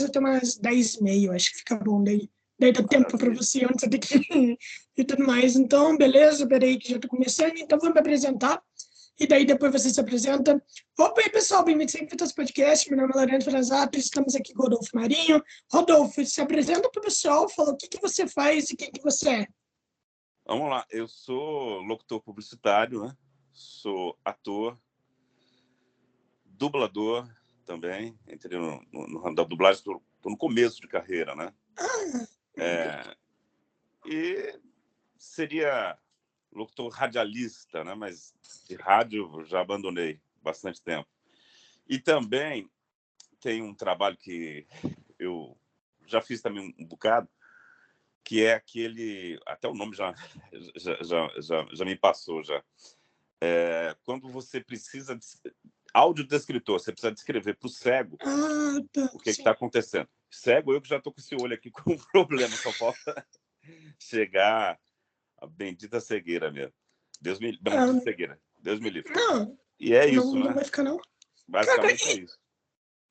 até umas 10h30, acho que fica bom. Daí dá tempo para você, antes você ter que e tudo mais. Então, beleza, peraí que já estou começando. Então, vamos me apresentar. E daí depois você se apresenta. Opa, aí, pessoal, bem-vindos ao Vitas Podcast. Meu nome é Lorenzo Frasato, estamos aqui com o Rodolfo Marinho. Rodolfo, se apresenta para o pessoal, fala o que você faz e quem que você é. Vamos lá, eu sou locutor publicitário, né? Sou ator, dublador também. Entrei no ramo da dublagem, estou no começo de carreira, né? E seria locutor radialista, né? Mas de rádio já abandonei bastante tempo. E também tem um trabalho que eu já fiz também um bocado, que é aquele... Até o nome já me passou já. Quando você precisa... Audiodescritor, você precisa descrever para o cego o que está acontecendo. Cego, eu que já estou com esse olho aqui com um problema, só falta chegar a bendita cegueira mesmo. Deus me livre. Cegueira. Deus me livre. Não, E é isso, não né? vai ficar, não. Basicamente é isso.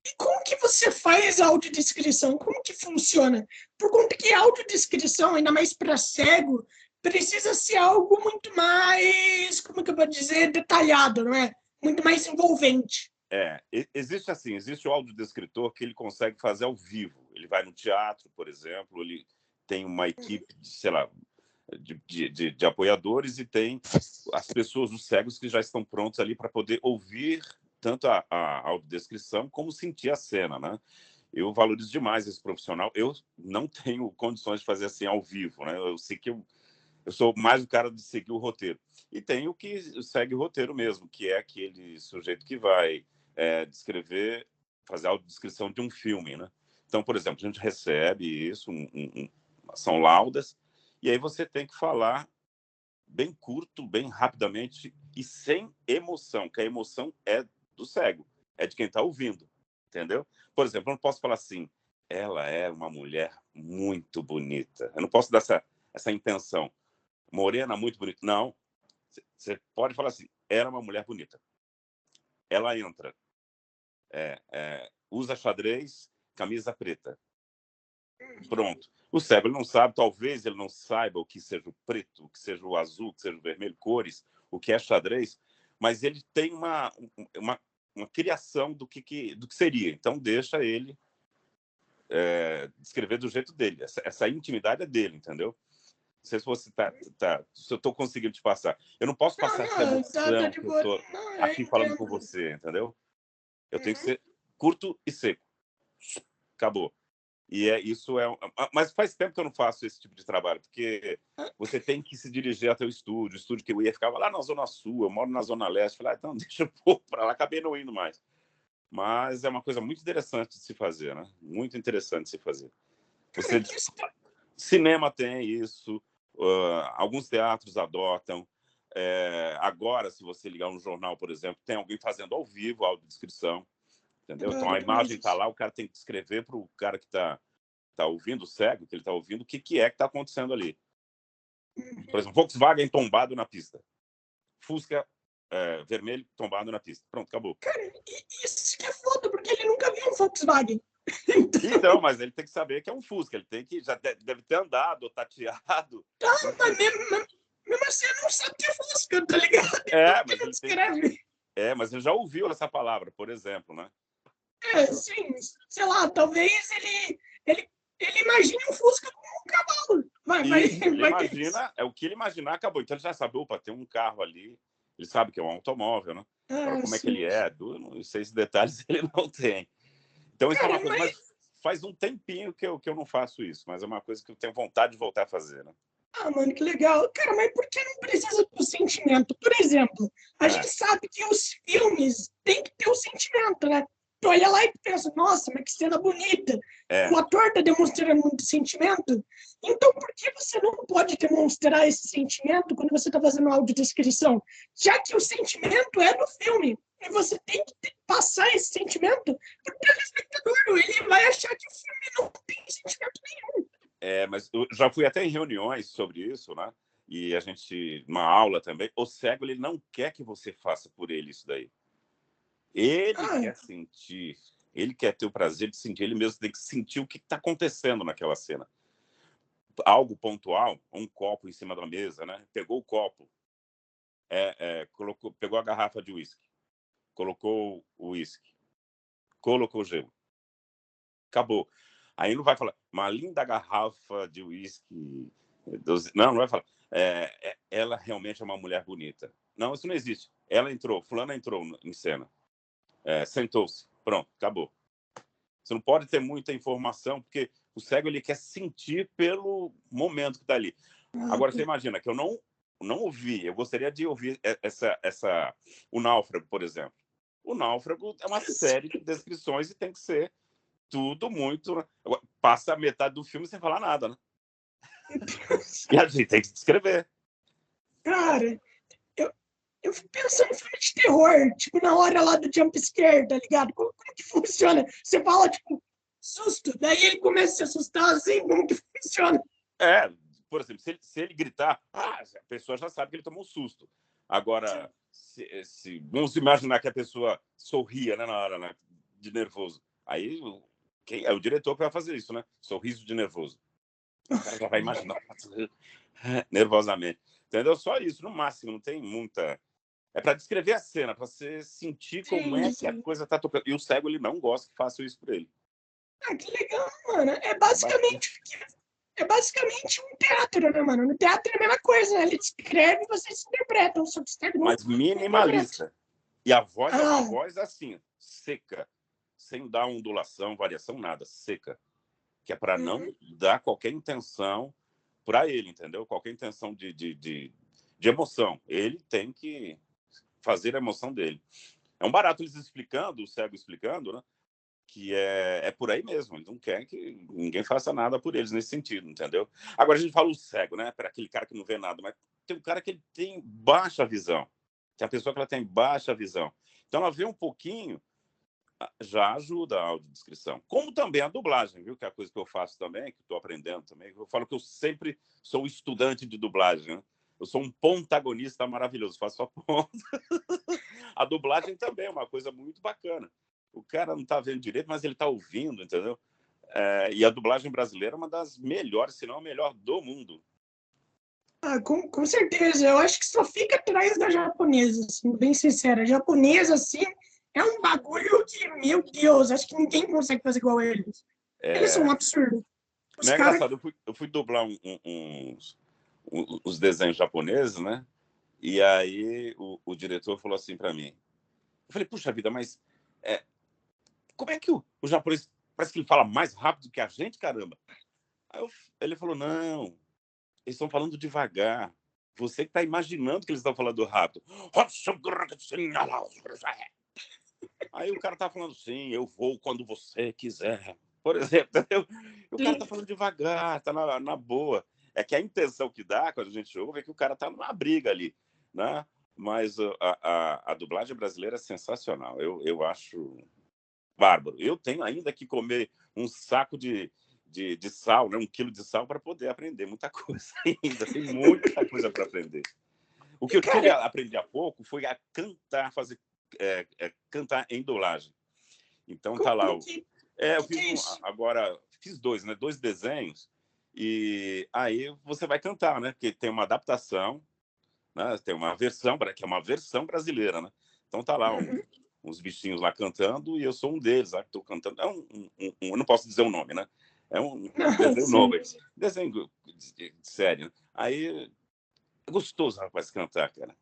E como que você faz a audiodescrição? Como que funciona? Por conta que a audiodescrição, ainda mais para cego, precisa ser algo muito mais, como que eu vou dizer, detalhado, não é? Muito mais envolvente. Existe o audiodescritor que ele consegue fazer ao vivo. Ele vai no teatro, por exemplo, ele tem uma equipe de, sei lá, de apoiadores e tem as pessoas, os cegos, que já estão prontos ali para poder ouvir tanto a audiodescrição como sentir a cena, né? Eu valorizo demais esse profissional. Eu não tenho condições de fazer assim ao vivo, né? Eu sei que eu sou mais o cara de seguir o roteiro. E tem o que segue o roteiro mesmo, que é aquele sujeito que vai descrever, fazer a audiodescrição de um filme, né? Então, por exemplo, a gente recebe isso, são laudas, e aí você tem que falar bem curto, bem rapidamente e sem emoção, que a emoção é do cego, é de quem está ouvindo, entendeu? Por exemplo, eu não posso falar assim, ela é uma mulher muito bonita. Eu não posso dar essa intenção. Morena, muito bonita. Não. Você pode falar assim, era uma mulher bonita. Ela entra, usa xadrez, camisa preta. Pronto. O cego ele não sabe, talvez ele não saiba o que seja o preto, o que seja o azul, o que seja o vermelho, cores, o que é xadrez, mas ele tem uma criação do que seria. Então, deixa ele descrever do jeito dele. Essa intimidade é dele, entendeu? Não sei se você se eu estou conseguindo te passar. Eu não posso passar essa emoção que eu estou aqui falando com você, entendeu? Eu tenho que ser curto e seco. Acabou. E mas faz tempo que eu não faço esse tipo de trabalho, porque você tem que se dirigir até o estúdio que eu ia ficava lá na Zona Sul, eu moro na Zona Leste, falei, então deixa eu pôr para lá, acabei não indo mais. Mas é uma coisa muito interessante de se fazer, né? Muito interessante de se fazer. Cinema tem isso, alguns teatros adotam. Agora, se você ligar um jornal, por exemplo, tem alguém fazendo ao vivo a audiodescrição, entendeu? Então a imagem está lá, o cara tem que descrever para o cara que está ouvindo, o cego, que ele está ouvindo, o que é que está acontecendo ali. Por exemplo, Volkswagen tombado na pista. Fusca vermelho tombado na pista. Pronto, acabou. Cara, isso que é foda, porque ele nunca viu um Volkswagen. Então, mas ele tem que saber que é um Fusca. Ele tem que já deve ter andado, tateado. Mas mesmo assim, ele não sabe que é Fusca, tá ligado? Mas ele descreve. Mas ele já ouviu essa palavra, por exemplo, né? Sim. Sei lá, talvez ele imagine um Fusca como um cavalo. Ele imagina, o que ele imaginar, acabou. Então ele já sabe, opa, tem um carro ali. Ele sabe que é um automóvel, né? Agora, como é que ele é? Eu não sei esses detalhes, ele não tem. Então, isso é uma coisa, mas faz um tempinho que eu não faço isso, mas é uma coisa que eu tenho vontade de voltar a fazer, né? Mano, que legal. Cara, mas por que não precisa do sentimento? Por exemplo, a gente sabe que os filmes têm que ter o sentimento, né? Tu olha lá e pensa, nossa, mas que cena bonita. O ator tá demonstrando muito sentimento. Então, por que você não pode demonstrar esse sentimento quando você tá fazendo audiodescrição? Já que o sentimento é do filme. E você tem que passar esse sentimento pro telespectador. Ele vai achar que o filme não tem sentimento nenhum. Mas eu já fui até em reuniões sobre isso, né? E a gente, uma aula também, o cego ele não quer que você faça por ele isso daí. Ele quer sentir, Ele quer ter o prazer de sentir, ele mesmo tem que sentir o que está acontecendo naquela cena. Algo pontual, um copo em cima da mesa, né? Pegou o copo, pegou a garrafa de uísque, colocou o uísque, colocou gelo. Acabou. Aí não vai falar, uma linda garrafa de uísque. Não vai falar. Ela realmente é uma mulher bonita. Não, isso não existe. Ela entrou, fulana entrou em cena. Sentou-se. Pronto, acabou. Você não pode ter muita informação, porque o cego ele quer sentir pelo momento que está ali. Agora, você imagina que eu não ouvi, eu gostaria de ouvir o Náufrago, por exemplo. O Náufrago é uma série de descrições e tem que ser tudo muito... Passa a metade do filme sem falar nada, né? E a gente tem que descrever. Cara, eu fico pensando em filme de terror, tipo, na hora lá do jump scare, tá ligado? Como que funciona? Você fala, tipo, susto, daí ele começa a se assustar, assim, como que funciona? Por exemplo, se ele gritar, a pessoa já sabe que ele tomou um susto. Agora, vamos imaginar que a pessoa sorria, né, na hora, né, de nervoso. Aí, quem é o diretor que vai fazer isso, né? Sorriso de nervoso. O cara já vai imaginar nervosamente. Entendeu? Só isso, no máximo, não tem muita... É para descrever a cena, para você sentir como é que a coisa tá tocando. E o cego, ele não gosta que façam isso por ele. Que legal, mano. É basicamente um teatro, né, mano? No teatro é a mesma coisa, né? Ele escreve e vocês interpretam, só que você Mas minimalista. E a voz é uma Ah. voz assim, seca, sem dar ondulação, variação, nada, seca. Que é para não dar qualquer intenção para ele, entendeu? Qualquer intenção de emoção. Ele tem que fazer a emoção dele. É um barato eles explicando, o cego explicando, né? Que é por aí mesmo. Eles não querem que ninguém faça nada por eles nesse sentido, entendeu? Agora a gente fala o cego, né? Para aquele cara que não vê nada, mas tem um cara que ele tem baixa visão. Tem a pessoa que ela tem baixa visão. Então ela vê um pouquinho, já ajuda a audiodescrição. Como também a dublagem, viu? Que é a coisa que eu faço também, que estou aprendendo também. Eu falo que eu sempre sou estudante de dublagem, né? Eu sou um pontagonista maravilhoso, faço a ponta. A dublagem também é uma coisa muito bacana. O cara não está vendo direito, mas ele está ouvindo, entendeu? E a dublagem brasileira é uma das melhores, se não a melhor do mundo. Com certeza. Eu acho que só fica atrás da japonesa, assim, bem sincera. A japonesa, assim, é um bagulho que, meu Deus, acho que ninguém consegue fazer igual a eles. Eles são um absurdo. Os Não é caras... engraçado, eu fui dublar uns desenhos japoneses, né? E aí o diretor falou assim para mim. Eu falei, puxa vida, mas como é que o japonês parece que ele fala mais rápido que a gente, caramba? Aí ele falou, não, eles estão falando devagar. Você que está imaginando que eles estão falando rápido. Aí o cara tá falando, sim, eu vou quando você quiser. Por exemplo, entendeu? E o cara tá falando devagar, tá na boa. É que a intenção que dá quando a gente ouve é que o cara tá numa briga ali, né? Mas a dublagem brasileira é sensacional. Eu acho bárbaro. Eu tenho ainda que comer um saco de sal, né? 1 quilo de sal para poder aprender muita coisa ainda. Tem muita coisa para aprender. O que eu tive a aprender há pouco foi a cantar, cantar em dublagem. Então tá lá. Eu fiz agora fiz 2, né? 2 desenhos. E aí você vai cantar, né? Porque tem uma adaptação, né? Tem uma versão, que é uma versão brasileira, né? Então tá lá uns bichinhos lá cantando e eu sou um deles, lá que estou cantando. Eu não posso dizer o nome, né? É um desenho novo, desenho de série. Né? Aí é gostoso, rapaz, cantar, cara.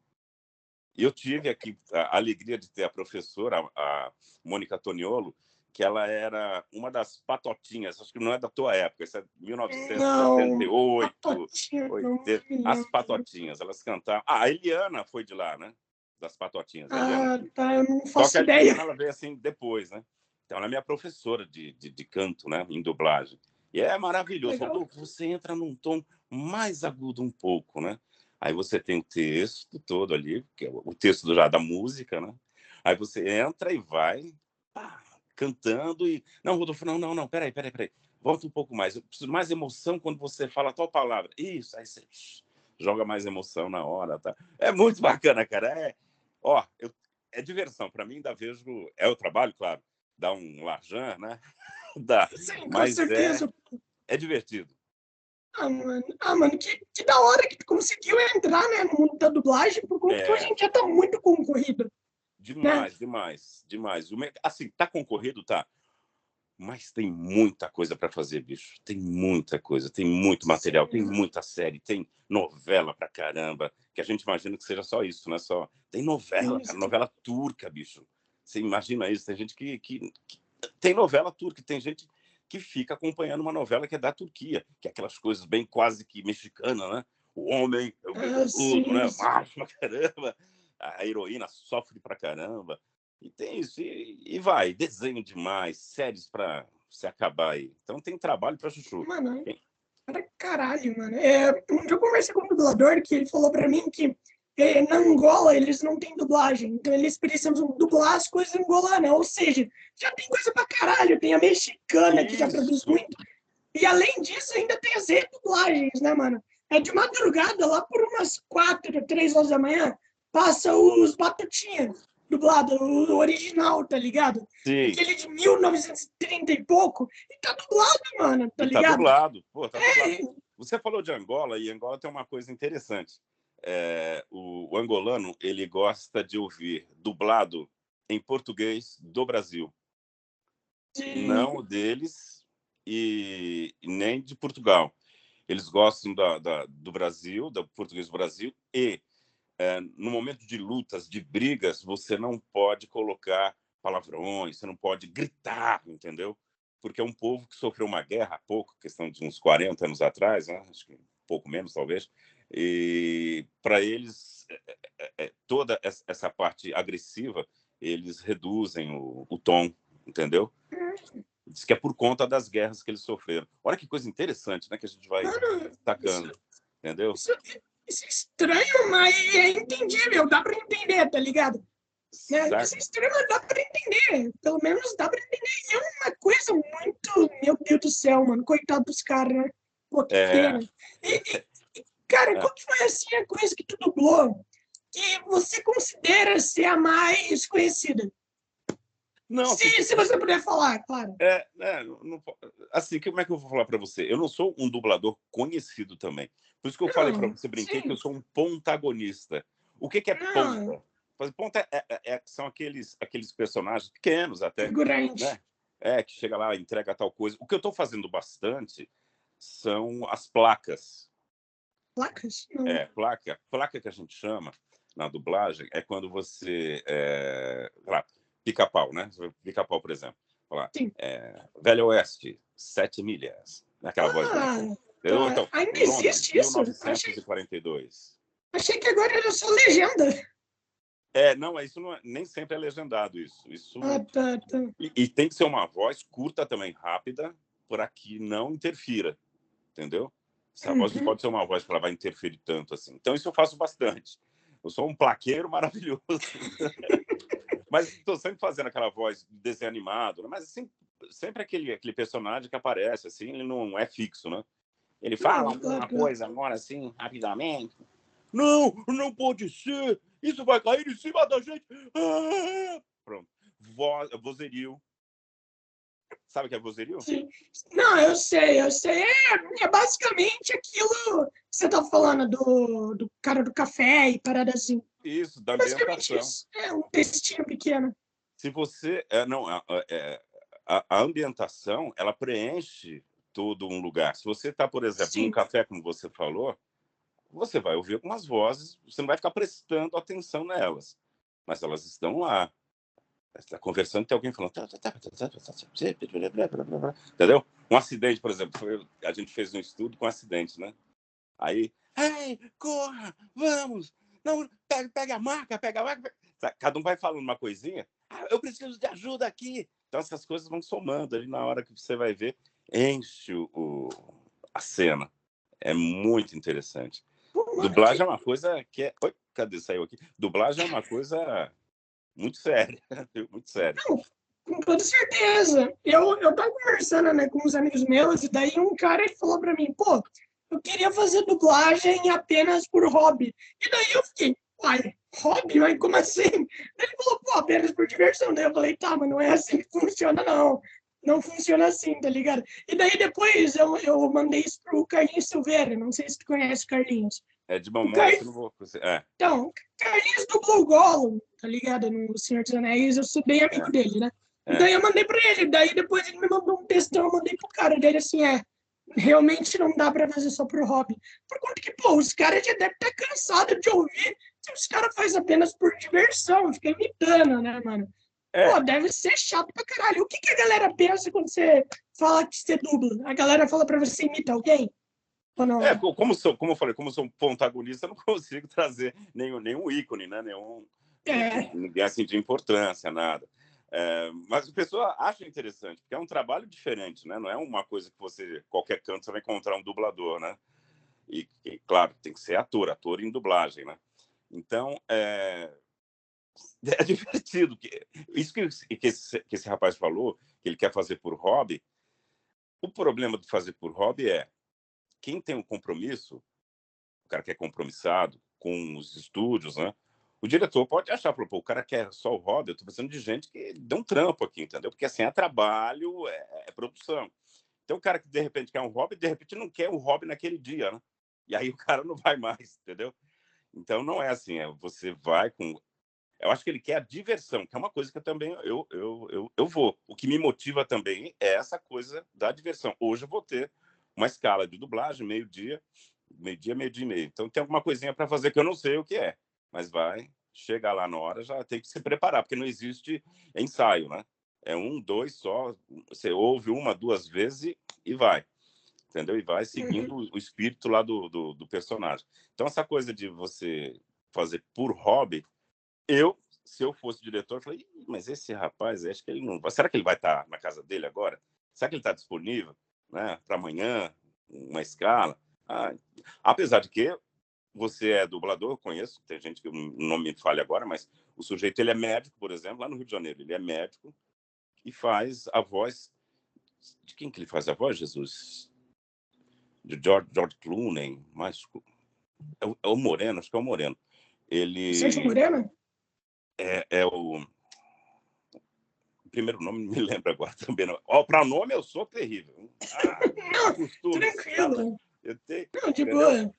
E eu tive aqui a alegria de ter a professora, a Mônica Toniolo, que ela era uma das patotinhas, acho que não é da tua época, isso é 1978, as patotinhas, elas cantavam. A Eliana foi de lá, né? Das patotinhas, a Eliana. Tá, eu não Só faço que a ideia. Eliana, ela veio assim depois, né? Então ela é minha professora de canto, né? Em dublagem. E é maravilhoso. Falou, você entra num tom mais agudo um pouco, né? Aí você tem o texto todo ali, que é o texto já da música, né? Aí você entra e vai cantando e... Não, Rodolfo, não, peraí. Volta um pouco mais. Eu preciso mais emoção quando você fala a tua palavra. Isso, aí você joga mais emoção na hora, tá? É muito bacana, cara. É diversão. Para mim, ainda vejo... É o trabalho, claro. dá um larjan, né? Dá. Sim, com Mas certeza. é divertido. Mano, que da hora que tu conseguiu entrar, né, no mundo da dublagem, por conta que hoje É, em dia tá muito concorrido, né? demais, demais, demais. Assim, tá concorrido, tá? Mas tem muita coisa para fazer, bicho. Tem muita coisa, tem muito material, tem Sim, muita série, tem novela pra caramba, que a gente imagina que seja só isso, né? Só tem novela, cara, sim. novela turca, bicho. Você imagina isso? Tem gente que tem novela turca, tem gente que fica acompanhando uma novela que é da Turquia, que é aquelas coisas bem quase que mexicanas, né? O homem é o tudo, Sim, né? Macho pra caramba. A heroína sofre pra caramba. E tem isso, e vai, desenho demais, séries para se acabar aí. Então tem trabalho para chuchu. mano, para caralho, mano. Um dia eu conversei com um dublador que ele falou pra mim que na Angola eles não têm dublagem, então eles precisam dublar as coisas angolanas, ou seja, já tem coisa pra caralho, tem a mexicana que já produz Isso, muito, e além disso ainda tem as redublagens, né, mano? É de madrugada, lá por umas 4, 3 horas da manhã, passa os Batutinha, dublado, o original, tá ligado? sim. Aquele de 1930 e pouco, e tá dublado, mano, tá E tá ligado? dublado, pô, tá dublado. É, Você falou de Angola, e Angola tem uma coisa interessante. O angolano, ele gosta de ouvir dublado em português do Brasil. de, Não o deles e nem de Portugal. Eles gostam do Brasil, do português do Brasil, e no momento de lutas, de brigas, você não pode colocar palavrões, você não pode gritar, entendeu? Porque é um povo que sofreu uma guerra há pouco, questão de uns 40 anos atrás, né? Acho que um pouco menos, talvez. E para eles, toda essa parte agressiva, eles reduzem o tom, entendeu? Diz que é por conta das guerras que eles sofreram. Olha que coisa interessante, né? Que a gente vai mano, destacando, entendeu? isso, isso é estranho, mas é entendível, dá pra entender, tá ligado? Né? Isso é Certo? estranho, mas dá pra entender. Pelo menos dá pra entender. E é uma coisa muito. Meu Deus do céu, mano. Coitado dos caras, né? Pô, que É, pena. Cara, é. qual que foi assim a coisa que tu dublou que você considera ser a mais conhecida? Não, tem Se você puder falar, claro. não, assim, como é que eu vou falar para você? Eu não sou um dublador conhecido também. Por isso que eu falei para Não, você, brinquei que eu sim. sou um pontagonista. O que é Não, ponta? Ponta são aqueles personagens pequenos até, figurante. né? Que chega lá, entrega tal coisa. O que eu estou fazendo bastante são as placas. Placas? Não. Placa que a gente chama na dublagem é quando você, lá, pica-pau, né? Pica-pau, por exemplo. Falar, Sim. Velho Oeste, 7 milhas. Naquela voz bem. Ah, Entendeu? tá. Então, Ainda Londres, existe mil isso? novecentos e quarenta e dois. Achei que agora era só legenda. Não, isso não nem sempre é legendado isso. Ah, tá, tá. E tem que ser uma voz curta também, rápida, para que não interfira, entendeu? Se a voz não Uhum. pode ser uma voz que ela vai interferir tanto assim. Então, isso eu faço bastante. Eu sou um plaqueiro maravilhoso. Mas estou sempre fazendo aquela voz de desenho animado, né? Mas assim, sempre aquele personagem que aparece, assim, ele não é fixo, né? Ele fala Não, claro, alguma claro. coisa agora, assim, rapidamente. Não, não pode ser! Isso vai cair em cima da gente! Ah! Pronto. Vozerio. Sabe o que é vozerio? Sim. Não, eu sei, eu sei. É basicamente aquilo que você tá falando do cara do café e parada assim. Isso, da É basicamente ambientação. isso. É um textinho pequeno. Se você. Não, a ambientação, ela preenche todo um lugar. Se você está, por exemplo, num Sim. café, como você falou, você vai ouvir algumas vozes, você não vai ficar prestando atenção nelas, mas elas estão lá. Você está conversando, tem alguém falando. Entendeu? Um acidente, por exemplo, a gente fez um estudo com acidente, né? Aí, ei, corra, vamos! Não, pega a maca, pega a maca. Cada um vai falando uma coisinha. Eu preciso de ajuda aqui. Então, essas coisas vão somando ali na hora que você vai ver, enche a cena. É muito interessante. Pô, mano, Dublagem é uma coisa que é. Oi, cadê? Saiu aqui. Dublagem é uma coisa muito séria. Muito séria. não, com toda certeza. Eu tava conversando, né, com uns amigos meus, e daí um cara ele falou pra mim, pô, eu queria fazer dublagem apenas por hobby. E daí eu fiquei, uai, hobby? Mas como assim? Ele falou, pô, apenas por diversão. Daí eu falei, tá, mas não é assim que funciona, não. Não funciona assim, tá ligado? E daí depois eu mandei isso pro Carlinhos Silveira, não sei se tu conhece o Carlinhos. É de O memória, não vou... Então, o Carlinhos dublou o Gollum, tá ligado? No Senhor dos Anéis, eu sou bem amigo dele, né? E daí eu mandei pra ele, daí depois ele me mandou um textão, eu mandei pro cara dele assim, realmente não dá pra fazer só pro hobby. Por conta que, pô, os caras já devem estar cansados de ouvir que os caras fazem apenas por diversão, fica imitando, né, mano? Pô, deve ser chato pra caralho. O que a galera pensa quando você fala que você dubla? A galera fala pra você imitar alguém? Ou não? Como eu falei, como sou um protagonista, eu não consigo trazer nenhum ícone, né? Ninguém assim de importância, nada. Mas a pessoa acha interessante, porque é um trabalho diferente, né? Não é uma coisa que você, qualquer canto, você vai encontrar um dublador, né? E claro, tem que ser ator em dublagem, né? Então, é divertido. Isso que esse rapaz falou, que ele quer fazer por hobby, o problema de fazer por hobby é quem tem um compromisso, o cara que é compromissado com os estúdios, né? O diretor pode achar, pô, o cara quer só o hobby, eu tô precisando de gente que dê um trampo aqui, entendeu? Porque assim, é trabalho, é produção. Então o cara que de repente quer um hobby, de repente não quer o hobby naquele dia, né? E aí o cara não vai mais, entendeu? Então não é assim, você vai com... Eu acho que ele quer a diversão, que é uma coisa que eu também eu vou. O que me motiva também é essa coisa da diversão. Hoje eu vou ter uma escala de dublagem, meio-dia e meio. Então tem alguma coisinha para fazer que eu não sei o que é, mas vai chegar lá na hora, já tem que se preparar, porque não existe ensaio, né? É um, dois só, você ouve uma, duas vezes e vai, entendeu? E vai seguindo o espírito lá do personagem. Então essa coisa de você fazer por hobby, se eu fosse diretor, eu falei, mas esse rapaz, acho que ele não vai. Será que ele vai estar na casa dele agora? Será que ele está disponível, né, para amanhã, uma escala? Apesar de que você é dublador, eu conheço, tem gente que não me fale agora, mas o sujeito ele é médico, por exemplo, lá no Rio de Janeiro, ele é médico e faz a voz. De quem que ele faz a voz, Jesus? De George Clooney, mas é o Moreno, acho que é o Moreno. Sérgio Ele Moreno? é o primeiro nome não me lembro agora também. Não. Para nome eu sou terrível. Não, Costume. tranquilo. Eu tenho, Não, de entendeu? boa.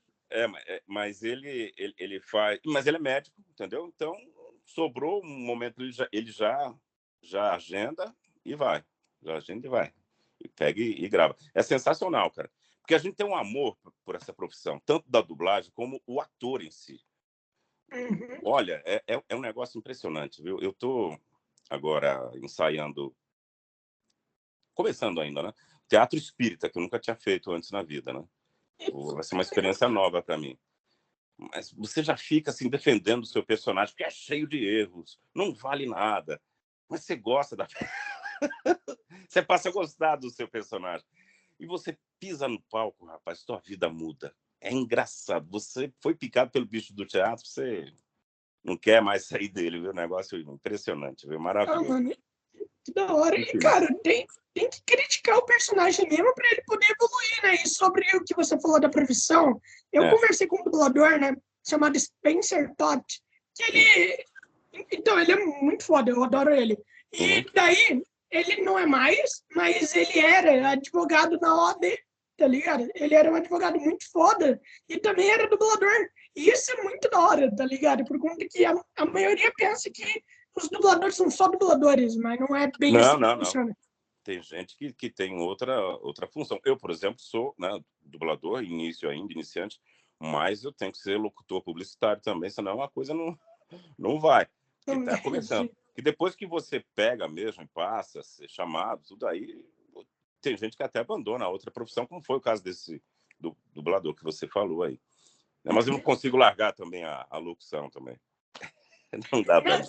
Mas ele faz. Mas ele é médico, entendeu? Então sobrou um momento, já agenda e vai. Já agenda e vai. E pega e grava. É sensacional, cara. Porque a gente tem um amor por essa profissão, tanto da dublagem como o ator em si. Olha, é um negócio impressionante, viu? Eu estou agora ensaiando, começando ainda, né? Teatro espírita, que eu nunca tinha feito antes na vida, né? Vai ser uma experiência nova para mim. Mas você já fica assim defendendo o seu personagem, porque é cheio de erros, não vale nada. Mas você gosta da. Você passa a gostar do seu personagem. E você pisa no palco, rapaz, sua vida muda. É engraçado. Você foi picado pelo bicho do teatro, você não quer mais sair dele, viu? Negócio impressionante, viu? Maravilhoso. Mano, que da hora. E, Enfim. cara, tem que criticar o personagem mesmo para ele poder evoluir, né? E sobre o que você falou da profissão, eu conversei com um dublador, né? Chamado Spencer Todd, que ele... Então, ele é muito foda, eu adoro ele. E daí, ele não é mais, mas ele era advogado na OAB, tá ligado? Ele era um advogado muito foda e também era dublador. E isso é muito da hora, tá ligado? Por conta que a maioria pensa que os dubladores são só dubladores, mas não é bem assim que Não. funciona. Tem gente que tem outra função. Eu, por exemplo, sou, né, dublador, iniciante, mas eu tenho que ser locutor publicitário também, senão a coisa não vai. Porque está começando. E depois que você pega mesmo e passa a ser chamado, tudo aí, tem gente que até abandona a outra profissão, como foi o caso desse dublador que você falou aí. Mas eu não consigo largar também a locução também. Não dá para mim.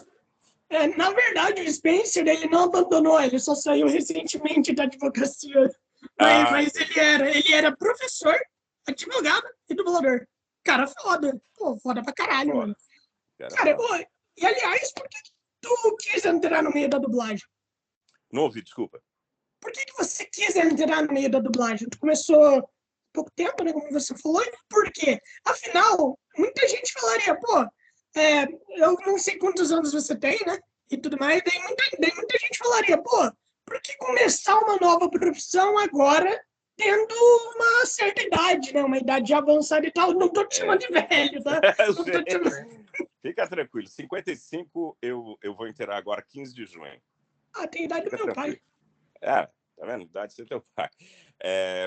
Na verdade, o Spencer, ele não abandonou, ele só saiu recentemente da advocacia. Mas ele era professor, advogado e dublador. Cara foda. Pô, foda pra caralho, mano. Cara, pô, e aliás, por que tu quis entrar no meio da dublagem? Não ouvi, desculpa. Por que você quis entrar no meio da dublagem? Tu começou há pouco tempo, né, como você falou, e por quê? Afinal, muita gente falaria, pô, eu não sei quantos anos você tem, né? E tudo mais. Daí muita gente falaria, pô, por que começar uma nova profissão agora, tendo uma certa idade, né? Uma idade avançada e tal. Não tô te chamando de velho, tá? Não tô te chamando... Fica tranquilo. 55 eu vou inteirar agora 15 de junho. Ah, tem a idade do meu pai. Tá vendo? Idade de ser teu pai.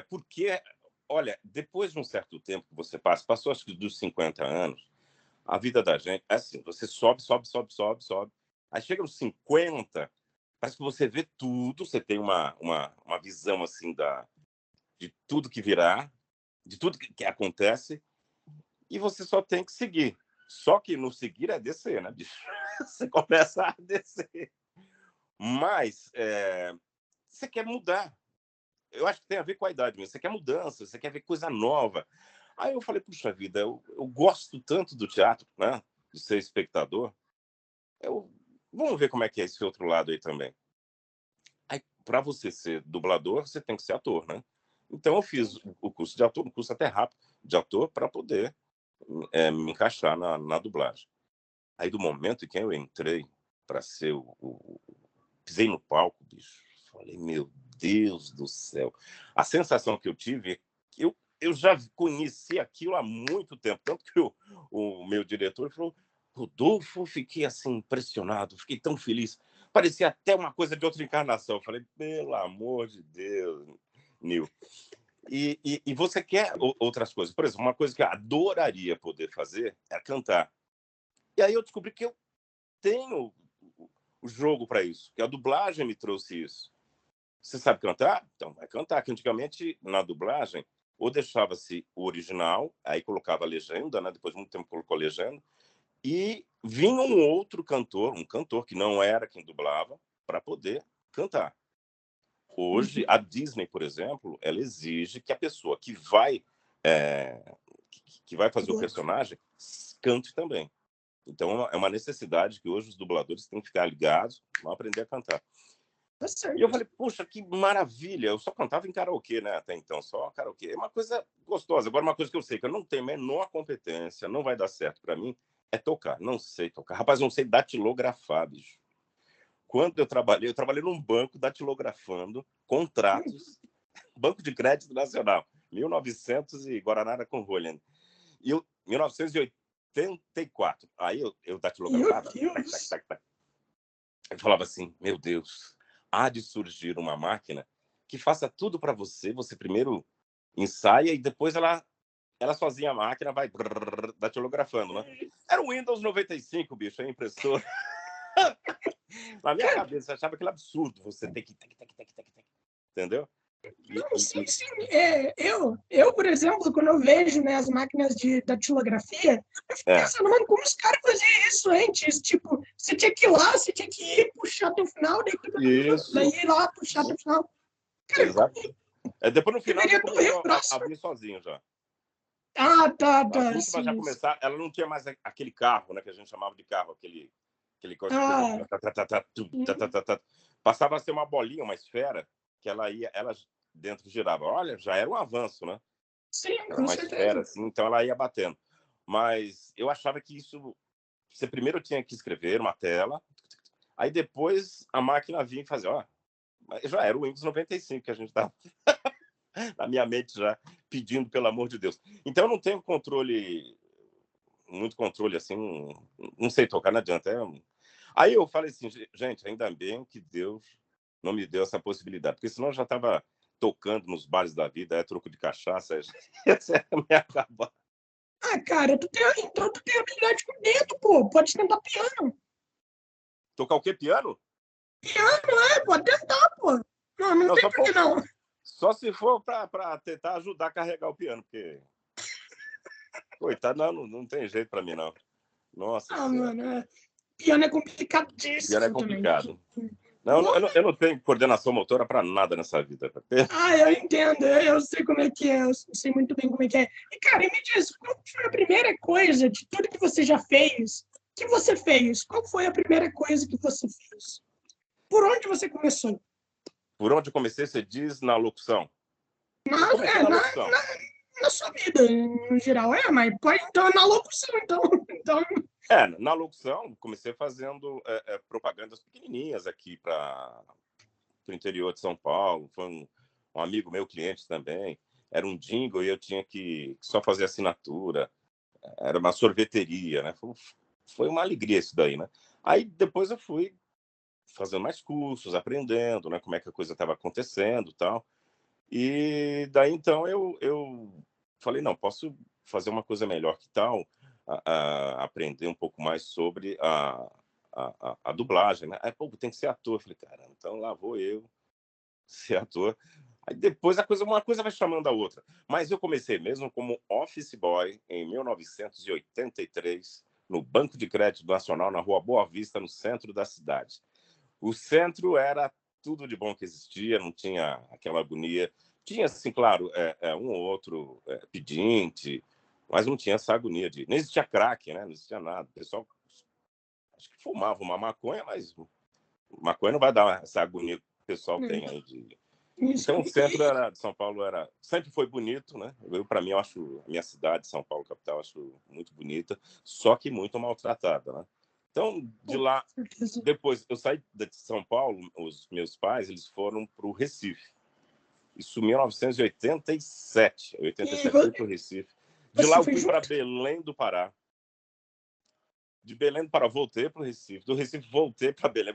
Porque, olha, depois de um certo tempo que você passou acho que dos 50 anos, a vida da gente é assim, você sobe. Aí chega nos 50, parece que você vê tudo, você tem uma visão assim de tudo que virá, de tudo que acontece, e você só tem que seguir. Só que no seguir é descer, né, bicho? Você começa a descer. Mas você quer mudar. Eu acho que tem a ver com a idade mesmo. Você quer mudança, você quer ver coisa nova. Aí eu falei, puxa vida, eu gosto tanto do teatro, né? De ser espectador. Vamos ver como é que é esse outro lado aí também. Aí, para você ser dublador, você tem que ser ator, né? Então eu fiz o curso de ator, um curso até rápido de ator, para poder me encaixar na dublagem. Aí do momento em que eu entrei para ser pisei no palco, bicho, falei, meu Deus do céu. A sensação que eu tive é que eu já conheci aquilo há muito tempo, tanto que o meu diretor falou, Rodolfo, fiquei assim impressionado, fiquei tão feliz. Parecia até uma coisa de outra encarnação. Eu falei, pelo amor de Deus, Nil. E você quer outras coisas. Por exemplo, uma coisa que eu adoraria poder fazer é cantar. E aí eu descobri que eu tenho o jogo para isso, que a dublagem me trouxe isso. Você sabe cantar? Então vai cantar, que antigamente na dublagem ou deixava-se o original, aí colocava a legenda, né? Depois de muito tempo colocou a legenda, e vinha um outro cantor, um cantor que não era quem dublava, para poder cantar. Hoje, a Disney, por exemplo, ela exige que a pessoa que vai fazer o personagem cante também. Então, é uma necessidade que hoje os dubladores têm que ficar ligados, vão aprender a cantar. E eu falei, puxa, que maravilha. Eu só cantava em karaokê, né, até então, só karaokê. É uma coisa gostosa. Agora, uma coisa que eu sei, que eu não tenho a menor competência, não vai dar certo para mim, é tocar. Não sei tocar. Rapaz, eu não sei datilografar, bicho. Quando eu trabalhei num banco datilografando contratos, Banco de Crédito Nacional, 1900 e Guaraná com rolha. E 1984. Aí eu datilografava. Eu falava assim, meu Deus, há de surgir uma máquina que faça tudo para você. Você primeiro ensaia e depois ela sozinha, a máquina vai datilografando, né? Era o Windows 95, bicho, a impressora. Na minha cabeça, eu achava aquele absurdo. Você tem que... Entendeu? Não, sim. Eu, por exemplo, quando eu vejo, né, as máquinas de datilografia, eu fico pensando, mano, como os caras faziam isso antes? Tipo, você tinha que ir lá, você tinha que ir, puxar até o final, daí ir lá, puxar até o final. Cara, exato. Depois, no final, já começou a vir sozinho já. Tá. A última já começar, ela não tinha mais aquele carro, né, que a gente chamava de carro, aquele coisa passava a ser uma bolinha, uma esfera, que ela dentro girava. Olha, já era um avanço, né? Sim, era uma esfera, assim, então ela ia batendo. Mas eu achava que isso... Você primeiro tinha que escrever uma tela, aí depois a máquina vinha e fazia... já era o Windows 95 que a gente estava... na minha mente já, pedindo, pelo amor de Deus. Então eu não tenho muito controle, assim, não sei tocar, não adianta. Aí eu falei assim, gente, ainda bem que Deus não me deu essa possibilidade, porque senão eu já estava tocando nos bares da vida, troco de cachaça, ia me acabar. Cara, então tu tem habilidade com o dedo, pô, pode tentar piano. Tocar o quê, piano? Piano, pode tentar, pô. Não tem por que não. Só se for para tentar ajudar a carregar o piano, porque... Coitado, não tem jeito para mim, não. Nossa senhora. Mano, piano é complicadíssimo. Piano é complicado. Também. Eu não tenho coordenação motora para nada nessa vida. Eu entendo. Eu sei como é que é. Eu sei muito bem como é que é. E, cara, me diz, qual foi a primeira coisa de tudo que você já fez que você fez? Qual foi a primeira coisa que você fez? Por onde você começou? Por onde eu comecei, você diz na locução? Na sua vida, no geral. Mas pode, então, na locução, então. Na locução, comecei fazendo propagandas pequenininhas aqui para o interior de São Paulo. Foi um amigo meu, cliente também. Era um jingle e eu tinha que só fazer assinatura. Era uma sorveteria, né? Foi uma alegria isso daí, né? Aí depois eu fui fazendo mais cursos, aprendendo, né? Como é que a coisa estava acontecendo e tal. E daí, então, eu falei, não, posso fazer uma coisa melhor que tal, aprender um pouco mais sobre a dublagem, né? Aí, pô, tem que ser ator. Eu falei, caramba, então lá vou eu ser ator. Aí depois uma coisa vai chamando a outra. Mas eu comecei mesmo como office boy em 1983, no Banco de Crédito Nacional, na Rua Boa Vista, no centro da cidade. O centro era tudo de bom que existia, não tinha aquela agonia. Tinha, assim, claro, um ou outro pedinte, mas não tinha essa agonia de... Nem existia crack, né? Não existia nada. O pessoal, acho que fumava uma maconha, mas maconha não vai dar essa agonia que o pessoal tem aí de... Isso. Então, o centro de São Paulo sempre foi bonito, né? Para mim, eu acho a minha cidade, São Paulo, capital, acho muito bonita, só que muito maltratada, né? Então, de lá, depois eu saí de São Paulo, os meus pais, eles foram para o Recife. Isso em 1987. 87 fui para o Recife. De lá eu fui para Belém do Pará. De Belém do Pará, voltei para o Recife. Do Recife, voltei para Belém.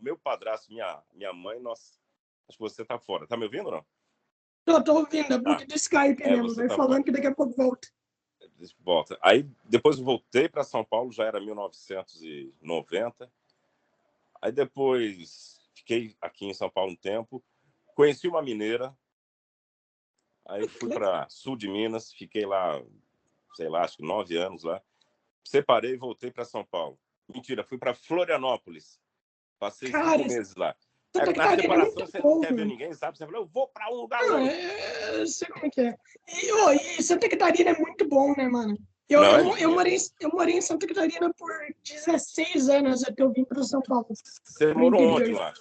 Meu padrasto, minha mãe, nossa... Acho que você tá fora. Tá me ouvindo ou não? Tô ouvindo, é bug do Skype mesmo. Vai falando fora. Que daqui a pouco volta. Volta. Aí depois eu voltei para São Paulo, já era 1990. Aí depois fiquei aqui em São Paulo um tempo. Conheci uma mineira. Aí fui para sul de Minas, fiquei lá, sei lá, acho que 9 anos lá. Separei e voltei para São Paulo. Mentira, fui para Florianópolis. Passei 5 meses lá. Na separação, você não quer ver ninguém, sabe? Você fala, eu vou para um lugar longe. Eu sei como é que é. E Santa Catarina é muito bom, né, mano? Eu morei em Santa Catarina por 16 anos até eu vim para São Paulo. Você morou onde lá?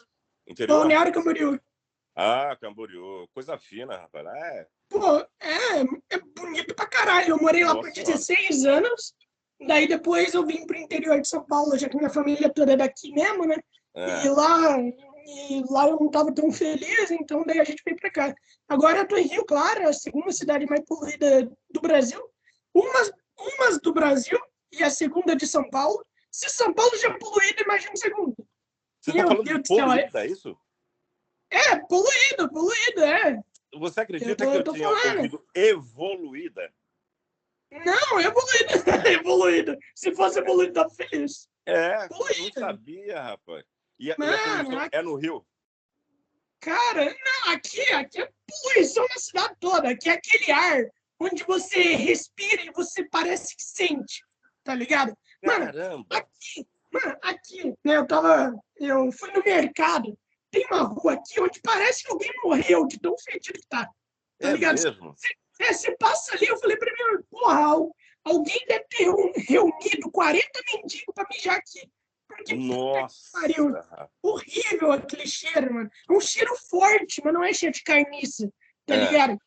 Interior? Balneário Camboriú. Ah, Camboriú. Coisa fina, rapaz. Pô, é bonito pra caralho. Eu morei lá por 16 anos. Daí depois eu vim pro interior de São Paulo, já que minha família toda é daqui mesmo, né? E lá eu não estava tão feliz, então daí a gente veio para cá. Agora eu estou em Rio Claro, a segunda cidade mais poluída do Brasil. Umas do Brasil e a segunda de São Paulo. Se São Paulo já é poluído, imagina a segunda. Você está falando de poluída, é isso? Poluído, é. Você acredita que eu tinha ouvido evoluída? Não, evoluída. Evoluída. Se fosse evoluído, tava feliz. Poluída. Não sabia, rapaz. E a poluição é no Rio? Cara, não, aqui é poluição na cidade toda. Aqui é aquele ar onde você respira e você parece que sente, tá ligado? Caramba! Aqui, né, eu fui no mercado, tem uma rua aqui onde parece que alguém morreu de tão fedido que tá ligado? Mesmo? Você passa ali, eu falei pra mim, porra, alguém deve ter reunido 40 mendigos pra mijar aqui. Porque, nossa! Pariu, horrível aquele cheiro, mano. É um cheiro forte, mas não é cheiro de carniça, tá ligado?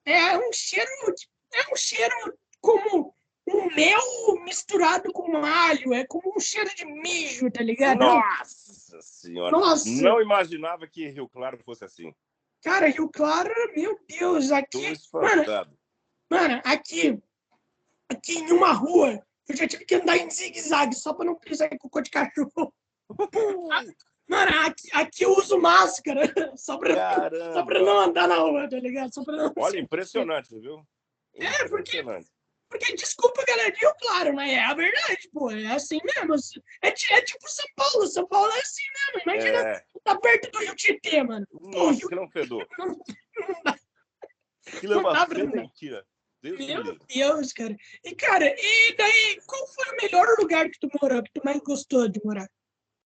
É um cheiro como um mel misturado com alho, é como um cheiro de mijo, tá ligado? Nossa senhora! Nossa. Não imaginava que Rio Claro fosse assim. Cara, Rio Claro, meu Deus, aqui... Mano, aqui em uma rua, eu já tive que andar em zigue-zague só pra não pisar em cocô de cachorro. Mano, aqui eu uso máscara só pra não andar na rua, tá ligado? Só pra não... Olha, impressionante, viu? Impressionante. Porque desculpa, galera, Rio Claro, mas é a verdade, pô. É assim mesmo. É tipo São Paulo. São Paulo é assim mesmo. Imagina, tá perto do Rio Tietê, mano. Nossa, que não fedor. Que leva fedentina. Meu Deus, cara. E, cara, e daí, qual foi o melhor lugar que tu morou, que tu mais gostou de morar?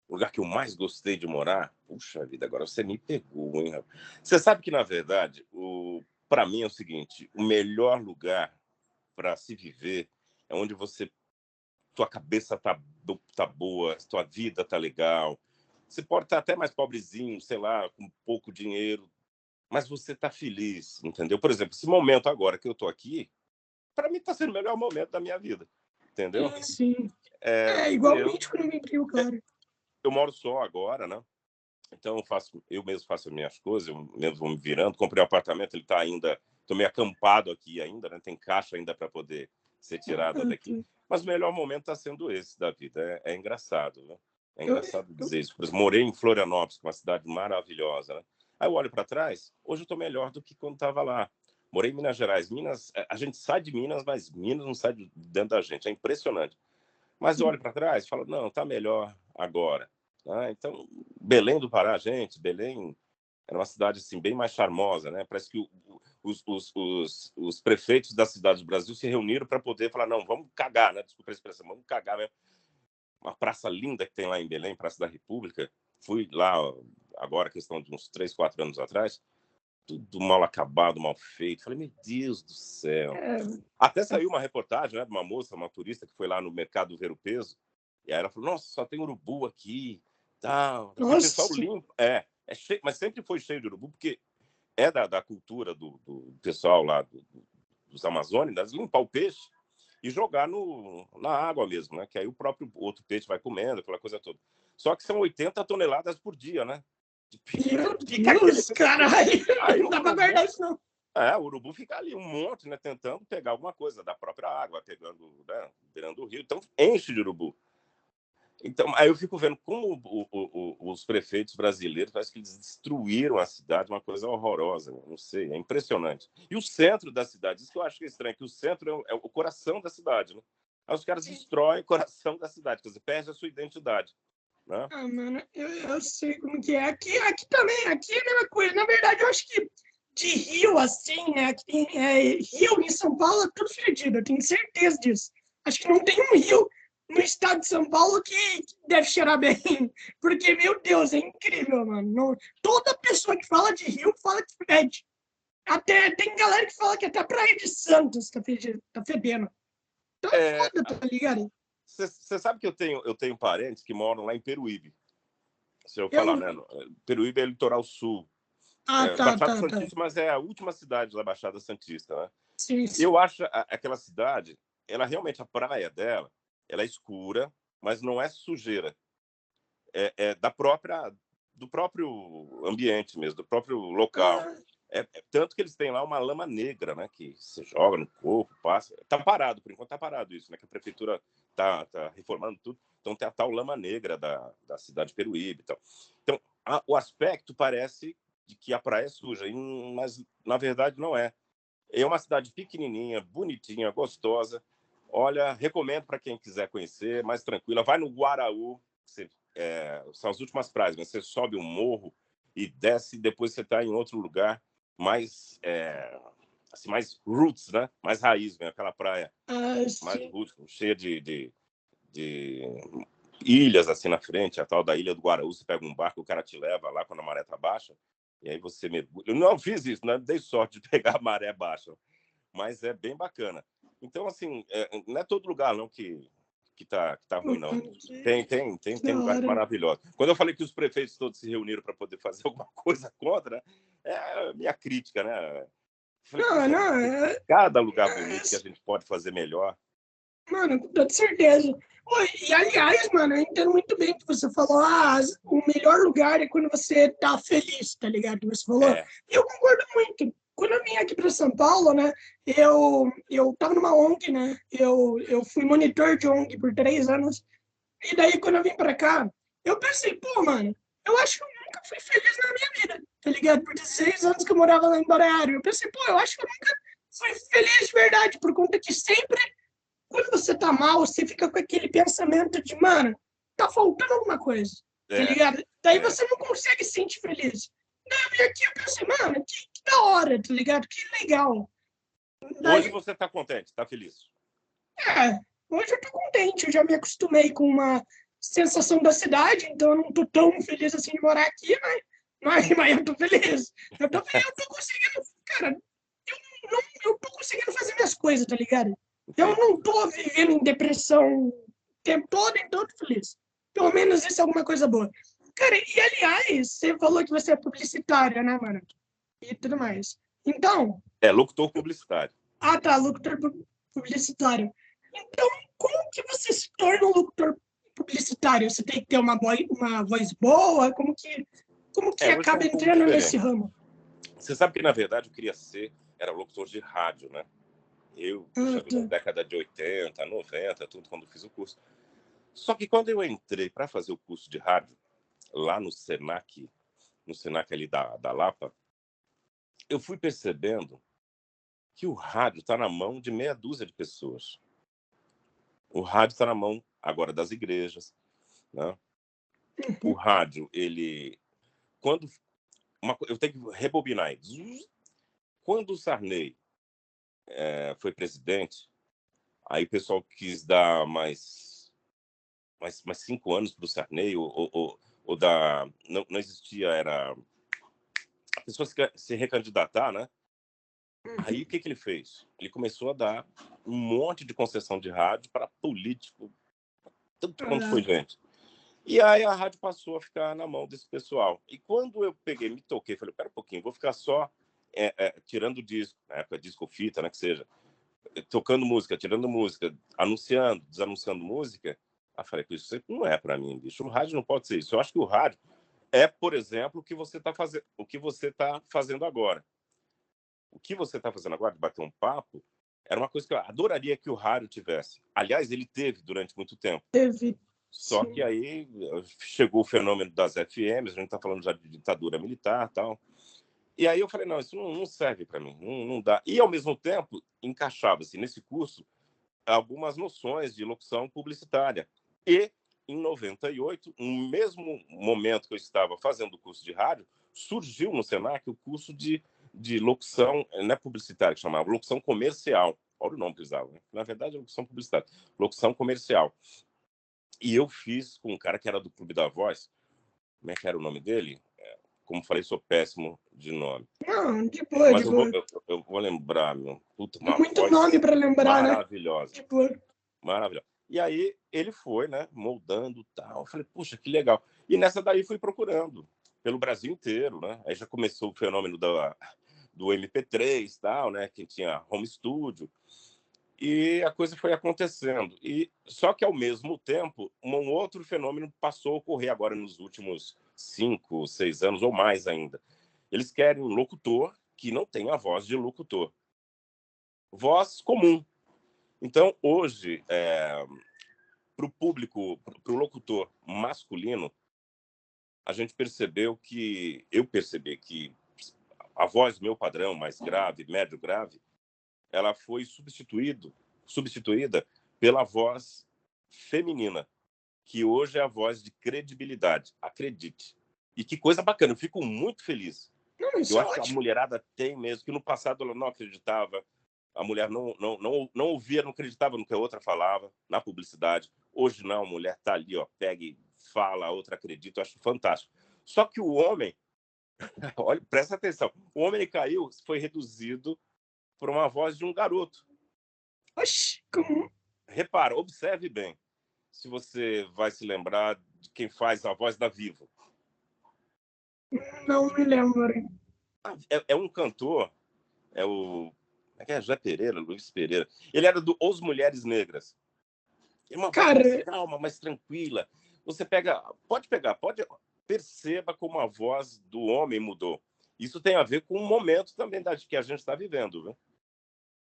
O lugar que eu mais gostei de morar? Puxa vida, agora você me pegou, hein, rapaz? Você sabe que, na verdade, para mim é o seguinte, o melhor lugar para se viver é onde tua cabeça tá boa, tua vida tá legal. Você pode estar até mais pobrezinho, sei lá, com pouco dinheiro, mas você tá feliz, entendeu? Por exemplo, esse momento agora que eu tô aqui, para mim tá sendo o melhor momento da minha vida, entendeu? Sim. É, igualmente quando eu vim para Rio Claro. Eu moro só agora, né? Então eu mesmo faço as minhas coisas, eu mesmo vou me virando. Comprei um apartamento, ele está ainda, estou meio acampado aqui ainda, né? Tem caixa ainda para poder ser tirada daqui. Mas o melhor momento está sendo esse da vida. É engraçado, né? É engraçado dizer isso. Por exemplo, morei em Florianópolis, uma cidade maravilhosa, né? Aí eu olho para trás, hoje eu estou melhor do que quando estava lá. Morei em Minas Gerais. Minas, a gente sai de Minas, mas Minas não sai de dentro da gente. É impressionante. Mas eu olho para trás e falo, não, está melhor agora. Ah, então, Belém do Pará, gente, Belém era uma cidade assim, bem mais charmosa, né? Parece que os prefeitos das cidades do Brasil se reuniram para poder falar, não, vamos cagar, né? Desculpa a expressão, vamos cagar mesmo. Uma praça linda que tem lá em Belém, Praça da República. Fui lá agora, questão de uns 3, 4 anos atrás, tudo mal acabado, mal feito. Falei, meu Deus do céu. Até saiu uma reportagem, né, de uma moça, uma turista que foi lá no mercado ver o peso, e aí ela falou, nossa, só tem urubu aqui, tal. E o pessoal limpa, cheio, mas sempre foi cheio de urubu, porque é da cultura do pessoal lá dos Amazônidas, limpar o peixe e jogar na água mesmo, né? Que aí o próprio outro peixe vai comendo, aquela coisa toda. Só que são 80 toneladas por dia, né? Meu Deus, caralho! Aí não dá pra guardar isso, não. O urubu fica ali um monte, né? Tentando pegar alguma coisa da própria água, pegando, né? Virando o rio. Então, enche de urubu. Então, aí eu fico vendo como os prefeitos brasileiros, parece que eles destruíram a cidade, uma coisa horrorosa, né? Não sei, é impressionante. E o centro da cidade, isso que eu acho que é estranho, que o centro é o coração da cidade, né? Aí os caras destroem o coração da cidade, quer dizer, perde a sua identidade. Né? Ah, mano, eu sei como que é. Aqui também, aqui é a mesma coisa. Na verdade, eu acho que de Rio, assim, né? Rio em São Paulo é tudo fedido, eu tenho certeza disso. Acho que não tem um rio no estado de São Paulo que deve cheirar bem. Porque, meu Deus, é incrível, mano. Não, toda pessoa que fala de Rio fala que fede. Até tem galera que fala que até a Praia de Santos tá fedendo. Então é foda, tá ligado? Você sabe que eu tenho parentes que moram lá em Peruíbe. Se eu falar, né? Peruíbe é litoral sul. Baixada Santista, mas é a última cidade da Baixada Santista, né? Sim. Eu acho aquela cidade, ela realmente, a praia dela, ela é escura, mas não é sujeira. É do próprio ambiente mesmo, do próprio local. Tanto que eles têm lá uma lama negra, né? Que se joga no corpo, passa. Tá parado, por enquanto tá parado isso, né? Que a prefeitura tá reformando tudo. Então tem a tal lama negra da cidade de Peruíbe e tal. Então, o aspecto parece de que a praia é suja, mas na verdade não é. É uma cidade pequenininha, bonitinha, gostosa. Olha, recomendo para quem quiser conhecer, mais tranquila. Vai no Guaraú, são as últimas praias, mas você sobe um morro e desce, e depois você está em outro lugar mais, assim, mais roots, né? Mais raiz, né? Aquela praia mais roots, cheia de ilhas assim na frente, a tal da Ilha do Guaraú. Você pega um barco, o cara te leva lá quando a maré tá baixa, e aí você mergulha. Eu não fiz isso, né? Dei sorte de pegar a maré baixa, mas é bem bacana. Então, assim, não é todo lugar não que tá ruim, não. Tem lugares maravilhosos. Quando eu falei que os prefeitos todos se reuniram para poder fazer alguma coisa contra, é a minha crítica, né? Falei, cada lugar bonito que a gente pode fazer melhor. Mano, com toda certeza. E, aliás, mano, eu entendo muito bem que você falou, o melhor lugar é quando você tá feliz, tá ligado? Você falou. E eu concordo muito. Quando eu vim aqui para São Paulo, né, eu tava numa ONG, né, eu fui monitor de ONG por 3 anos, e daí quando eu vim para cá, eu pensei, pô, mano, eu acho que eu nunca fui feliz na minha vida, tá ligado? Por 16 anos que eu morava lá em Balneário, eu pensei, pô, eu acho que eu nunca fui feliz de verdade, por conta que sempre quando você tá mal, você fica com aquele pensamento de, mano, tá faltando alguma coisa, tá ligado? Daí você não consegue se sentir feliz. Daí eu vim aqui e pensei, mano, que da hora, tá ligado? Que legal. Daí, hoje você tá contente, tá feliz? Hoje eu tô contente, eu já me acostumei com uma sensação da cidade, então eu não tô tão feliz assim de morar aqui, mas eu tô feliz. Eu tô conseguindo, cara, eu tô conseguindo fazer minhas coisas, tá ligado? Eu não tô vivendo em depressão o tempo todo, então tô feliz. Pelo menos isso é alguma coisa boa. Cara, e aliás, você falou que você é publicitária, né, mano? E tudo mais. Então... locutor publicitário. Locutor publicitário. Então, como que você se torna um locutor publicitário? Você tem que ter uma voz boa? Como que Hoje é acaba um pouco entrando nesse diferente. ramo? Você sabe que, na verdade, eu queria era locutor de rádio, né? Puxa vida, na Tá. década de 80, 90, tudo, quando eu fiz o curso. Só que quando eu entrei para fazer o curso de rádio, lá no Senac ali da Lapa, eu fui percebendo que o rádio está na mão de meia dúzia de pessoas. O rádio está na mão agora das igrejas, né? O rádio, quando eu tenho que rebobinar aí. Quando o Sarney foi presidente, aí o pessoal quis dar mais 5 anos para o Sarney, ou não existia, era a pessoa se recandidatar, né? Aí o que ele fez? Ele começou a dar um monte de concessão de rádio para político, tanto quanto foi gente. E aí a rádio passou a ficar na mão desse pessoal. E quando eu me toquei, falei, pera um pouquinho, vou ficar só tirando disco, na época disco fita, né, que seja, tocando música, tirando música, anunciando, desanunciando música. Aí falei, isso não é para mim, bicho. O rádio não pode ser isso. Eu acho que o rádio é, por exemplo, o que você está fazendo agora. O que você está fazendo agora, de bater um papo, era uma coisa que eu adoraria que o rádio tivesse. Aliás, ele teve durante muito tempo. Teve. Só Sim. que aí chegou o fenômeno das FMs, a gente está falando já de ditadura militar e tal. E aí eu falei, não, isso não serve para mim, não dá. E, ao mesmo tempo, encaixava-se nesse curso algumas noções de locução publicitária. E, em 98, no mesmo momento que eu estava fazendo o curso de rádio, surgiu no Senac o curso de locução, não é publicitária que chamava, locução comercial. Olha o nome que usava, né? Na verdade é locução publicitária, locução comercial. E eu fiz com um cara que era do Clube da Voz. Como é que era o nome dele? Como falei, sou péssimo de nome. Não, de boa, Mas de boa. eu vou lembrar, meu. Puta, uma Muito nome voz para lembrar, né? maravilhosa. De boa. Maravilhosa. E aí ele foi, né, moldando tal. Eu falei, puxa, que legal. E nessa daí fui procurando pelo Brasil inteiro, né? Aí já começou o fenômeno do MP3 tal, né? Que tinha home studio. E a coisa foi acontecendo. E só que, ao mesmo tempo, um outro fenômeno passou a ocorrer agora nos últimos 5, 6 anos, ou mais ainda. Eles querem um locutor que não tenha a voz de locutor. Voz comum. Então, hoje, para o público, para o locutor masculino, eu percebi que a voz meu padrão, mais grave, médio grave, ela foi substituída pela voz feminina, que hoje é a voz de credibilidade. Acredite. E que coisa bacana, eu fico muito feliz. Não, isso Eu é acho que a ótimo. mulherada tem mesmo, que no passado ela não acreditava, a mulher não ouvia, não acreditava no que a outra falava, na publicidade. Hoje não, a mulher está ali, ó, pega e fala, a outra acredita, eu acho fantástico. Só que o homem, olha, presta atenção, o homem caiu, foi reduzido por uma voz de um garoto. Oxi, como... Repara, observe bem, se você vai se lembrar de quem faz a voz da Vivo. Não me lembro. É um cantor, é José Pereira, Luiz Pereira. Ele era do Os Mulheres Negras. É uma voz mais Cara, calma, mais tranquila. Você perceba como a voz do homem mudou. Isso tem a ver com o momento também que a gente está vivendo, viu?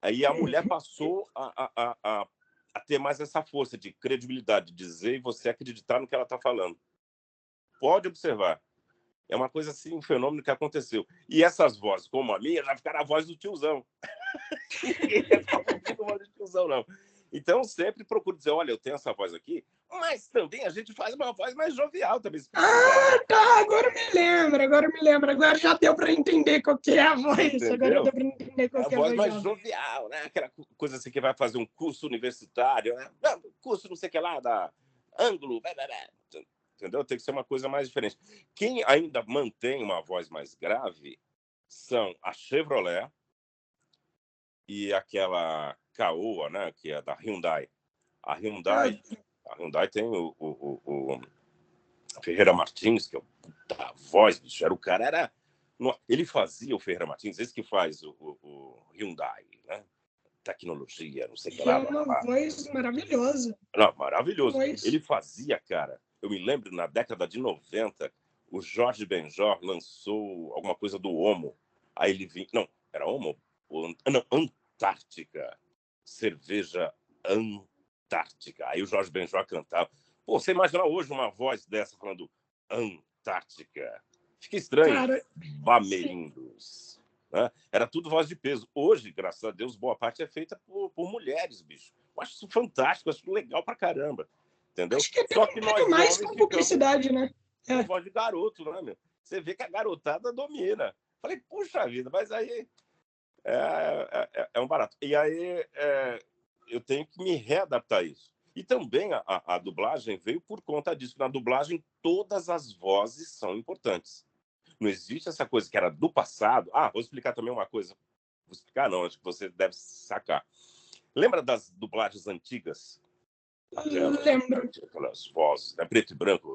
Aí a mulher passou a ter mais essa força de credibilidade, de dizer e você acreditar no que ela está falando. Pode observar. É uma coisa assim, um fenômeno que aconteceu. E essas vozes, como a minha, já ficaram a voz do tiozão. Ninguém quer ficar ouvindo a voz do tiozão, não. Então, sempre procuro dizer, olha, eu tenho essa voz aqui, mas também a gente faz uma voz mais jovial também, se precisar, né? tá, agora me lembro. Agora já deu para entender qual que é a voz. Agora deu Entendeu? para entender É qual a que é a voz voz mais dela. jovial, né? Aquela coisa assim que vai fazer um curso universitário, né? Não, curso não sei o que lá, da ângulo, entendeu? Tem que ser uma coisa mais diferente. Quem ainda mantém uma voz mais grave são a Chevrolet e aquela Caoa, né? Que é da Hyundai. A Hyundai, a Hyundai tem o Ferreira Martins, que é a voz, bicho, era o cara, ele fazia o Ferreira Martins, esse que faz o Hyundai, né? tecnologia, não sei o que E é lá. uma voz maravilhosa. Não, maravilhoso. Voz... Ele fazia, cara, eu me lembro, na década de 90, o Jorge Benjor lançou alguma coisa do Homo. Aí ele vinha... Não, era Homo? Não, Antártica. Cerveja Antártica. Aí o Jorge Benjor cantava. Pô, você imagina hoje uma voz dessa falando Antártica? Fica estranho. Cara, Bamerindos. Né? Era tudo voz de peso. Hoje, graças a Deus, boa parte é feita por mulheres, bicho. Eu acho isso fantástico, acho legal pra caramba. Entendeu? acho que até Só que combina nós mais homens com ficamos publicidade, né? com voz de garoto, né, meu? Você vê que a garotada domina. Falei, puxa vida, mas aí é um barato. E aí eu tenho que me readaptar a isso. E também a dublagem veio por conta disso. Na dublagem, todas as vozes são importantes. Não existe essa coisa que era do passado. Vou explicar também uma coisa. Vou explicar, não, acho que você deve sacar. Lembra das dublagens antigas? Lembro. Aquelas vozes, né? Preto e branco.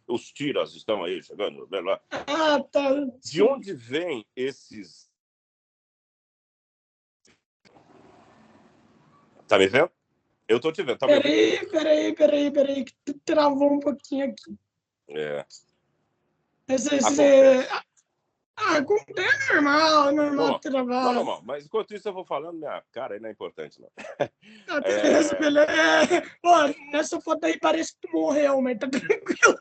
Os tiras estão aí chegando. Tá. De onde vem esses... Tá me vendo? Eu tô te vendo. Tá me ouvindo? Peraí, que tu travou um pouquinho aqui. Acontece. É normal travar. Normal. Mas enquanto isso eu vou falando, minha cara aí não é importante, não. Beleza. Pô, nessa foto aí parece que tu morreu, mas tá tranquilo.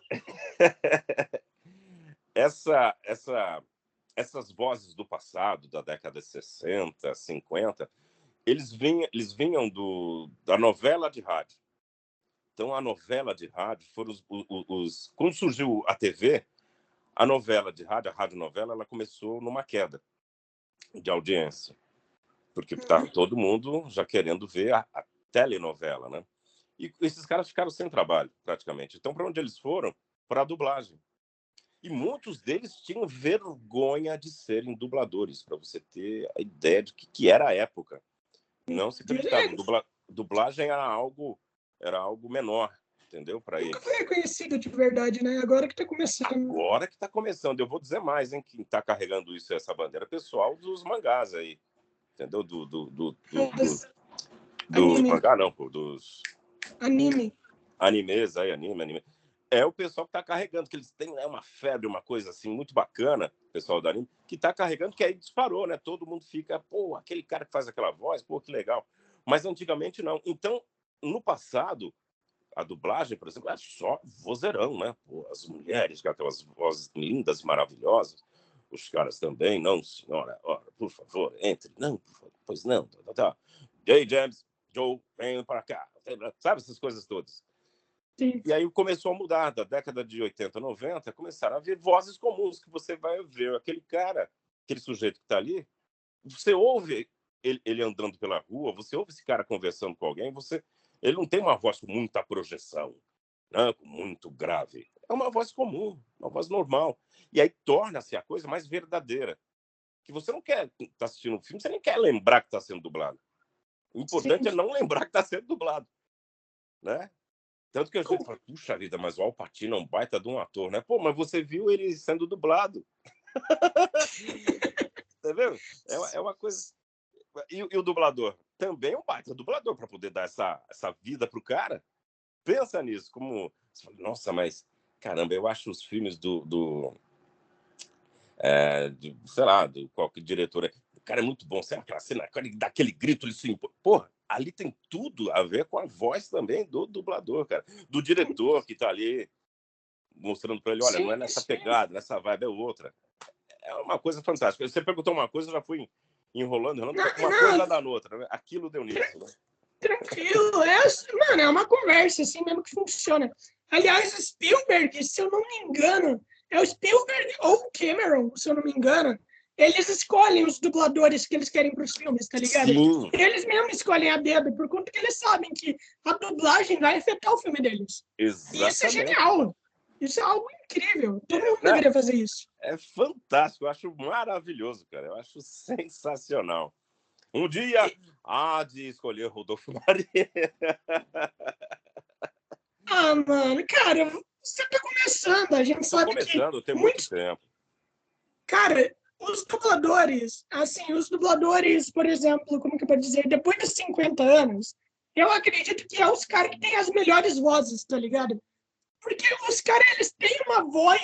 Essas vozes do passado, da década de 60, 50, eles vinham da novela de rádio. Então, a novela de rádio foram quando surgiu a TV, a novela de rádio, a radionovela, ela começou numa queda de audiência, porque estava todo mundo já querendo ver a telenovela, né? E esses caras ficaram sem trabalho, praticamente. Então, para onde eles foram? Para a dublagem. E muitos deles tinham vergonha de serem dubladores, para você ter a ideia de que era a época. Não se acreditava. Dublagem era algo menor, entendeu? Para eles. Nunca foi reconhecido de verdade, né? Agora que tá começando. Agora que está começando. Eu vou dizer mais, hein? Quem está carregando essa bandeira pessoal dos mangás aí, entendeu? Do mangá, não, pô, dos animes aí, anime. É o pessoal que está carregando, que eles têm uma febre, uma coisa assim muito bacana, o pessoal do anime, que está carregando, que aí disparou, né? Todo mundo fica, pô, aquele cara que faz aquela voz, pô, que legal. Mas antigamente não. Então, no passado, a dublagem, por exemplo, é só vozeirão, né? Pô, as mulheres com aquelas vozes lindas, maravilosas. Os caras também, não, senhora, por favor, entre. Não, por favor, pois não. Tá. E aí, James, Joe, vem para cá. Sabe essas coisas todas? Sim. E aí começou a mudar. Da década de 80, 90, começaram a vir vozes comuns que você vai ver. Aquele cara, aquele sujeito que está ali, você ouve ele andando pela rua, você ouve esse cara conversando com alguém, ele não tem uma voz com muita projeção, né? Muito grave. É uma voz comum, uma voz normal. E aí torna-se a coisa mais verdadeira. Que você não quer estar assistindo um filme, você nem quer lembrar que está sendo dublado. O importante é não lembrar que está sendo dublado, né? Tanto que a gente fala, puxa vida, mas o Al Pacino é um baita de um ator, né? Pô, mas você viu ele sendo dublado. Tá vendo? É uma coisa... E o dublador? Também é um baita dublador para poder dar essa vida pro cara. Pensa nisso, como... Nossa, mas, caramba, eu acho os filmes sei lá, do qualquer diretor... O cara é muito bom. Sabe aquela cena, ele dá aquele grito, ele se impõe. Porra, ali tem tudo a ver com a voz também do dublador, cara. Do diretor que tá ali mostrando para ele, olha, não é nessa pegada, nessa vibe, é outra. É uma coisa fantástica. Você perguntou uma coisa, eu já fui enrolando, uma coisa dá noutra, né? Aquilo deu nisso, né? Tranquilo, mano, é uma conversa assim mesmo que funciona. Aliás, o Spielberg, se eu não me engano, é o Spielberg ou o Cameron, se eu não me engano, eles escolhem os dubladores que eles querem para os filmes, tá ligado? Sim. Eles mesmos escolhem a dedo, por conta que eles sabem que a dublagem vai afetar o filme deles. Exatamente. E isso é genial. Isso é algo incrível. Todo mundo deveria fazer isso. É fantástico. Eu acho maravilhoso, cara. Eu acho sensacional. Um dia há de escolher Rodolfo Maria. Mano, cara, você tá começando. A gente sabe que... Tem muito tempo. Cara, os dubladores, assim, por exemplo, como que eu posso dizer, depois dos 50 anos, eu acredito que é os caras que têm as melhores vozes, tá ligado? Porque os caras, eles têm uma voz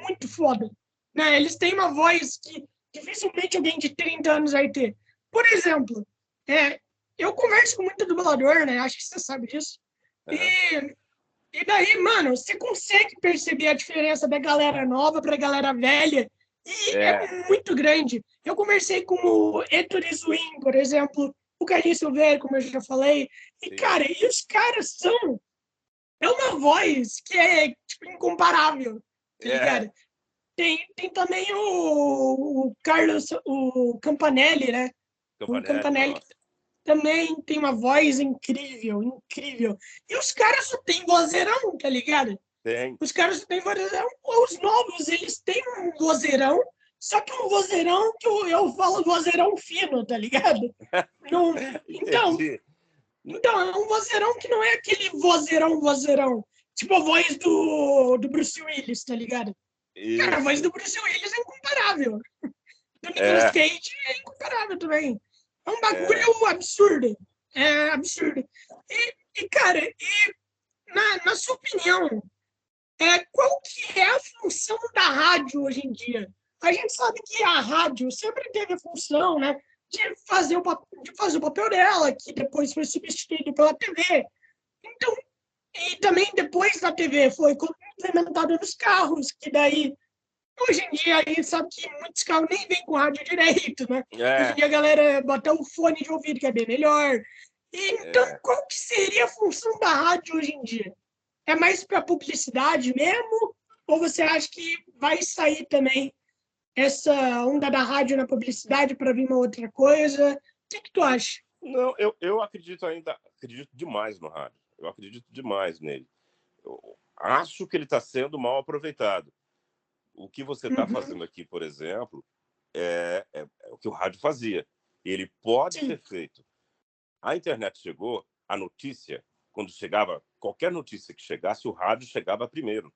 muito foda, né? Eles têm uma voz que dificilmente alguém de 30 anos vai ter. Por exemplo, eu converso com muito dublador, né? Acho que você sabe disso. E, e daí, mano, você consegue perceber a diferença da galera nova pra galera velha e é muito grande. Eu conversei com o Heitor Swin, por exemplo, o Carlinhos Silveira, como eu já falei, e, cara, e os caras são... É uma voz que é, tipo, incomparável, tá ligado? Tem também o Carlos, o Campanelli, né? O Campanelli também tem uma voz incrível, incrível. E os caras só têm vozeirão, tá ligado? Tem. Os caras só têm vozeirão. Os novos, eles têm um vozeirão, só que um vozeirão que eu falo vozeirão fino, tá ligado? Não, então, é um vozeirão que não é aquele vozeirão. Tipo a voz do Bruce Willis, tá ligado? Isso. Cara, a voz do Bruce Willis é incomparável. Do Nicolas Cage é incomparável também. É um bagulho absurdo. É absurdo. E cara, na sua opinião, qual que é a função da rádio hoje em dia? A gente sabe que a rádio sempre teve a função, né, de fazer o papel dela, que depois foi substituído pela TV. Então, e também depois da TV foi implementado nos carros, que daí, hoje em dia, a gente sabe que muitos carros nem vêm com rádio direito, né? Hoje em dia a galera bota um fone de ouvido, que é bem melhor. Então, qual que seria a função da rádio hoje em dia? É mais para publicidade mesmo? Ou você acha que vai sair também essa onda da rádio na publicidade para vir uma outra coisa? O que tu acha? Não, eu acredito demais no rádio. Eu acredito demais nele. Eu acho que ele está sendo mal aproveitado. O que você está fazendo aqui, por exemplo, é o que o rádio fazia. Ele pode ser feito. A internet chegou, a notícia, quando chegava, qualquer notícia que chegasse, o rádio chegava primeiro.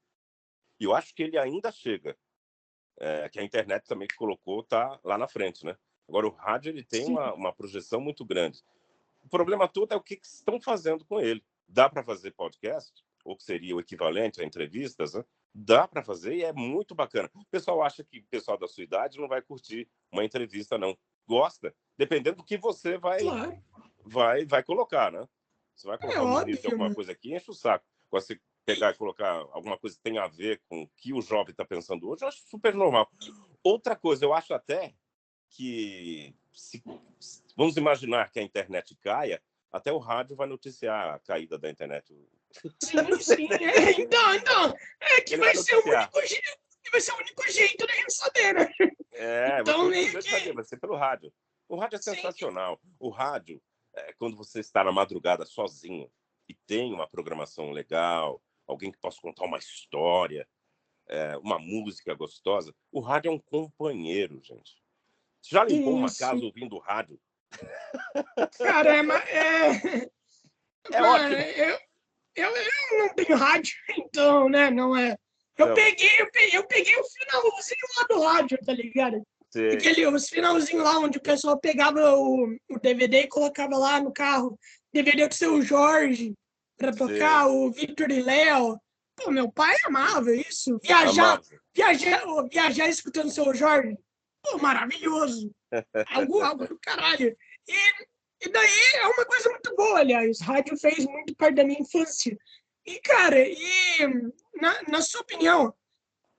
E eu acho que ele ainda chega. Que a internet também que colocou está lá na frente, né? Agora, o rádio ele tem uma projeção muito grande. O problema todo é o que estão fazendo com ele. Dá para fazer podcast, ou que seria o equivalente a entrevistas, né? Dá para fazer e é muito bacana. O pessoal acha que o pessoal da sua idade não vai curtir uma entrevista, não. Gosta, dependendo do que você vai colocar, né? Você vai colocar um ministro de alguma coisa aqui, enche o saco. Você pegar e colocar alguma coisa que tem a ver com o que o jovem está pensando hoje, eu acho super normal. Outra coisa, eu acho até que, vamos imaginar que a internet caia, até o rádio vai noticiar a caída da internet. Sim. Então, que vai ser o único jeito da gente saber, né? Então, vai ser pelo rádio. O rádio é sensacional. O rádio, quando você está na madrugada sozinho e tem uma programação legal, alguém que possa contar uma história, uma música gostosa, o rádio é um companheiro, gente. Você já limpou uma casa ouvindo rádio? Caramba, ótimo. Eu não tenho rádio, então, né, não é... Eu peguei o finalzinho lá do rádio, tá ligado? Os finalzinhos lá onde o pessoal pegava o DVD e colocava lá no carro. DVD do Seu Jorge, pra tocar, o Victor e Léo. Pô, meu pai amava isso. Viajar escutando o Seu Jorge. Pô, maravilhoso. Algo do caralho. E daí é uma coisa muito boa, aliás. Rádio fez muito parte da minha infância. E, cara, na sua opinião,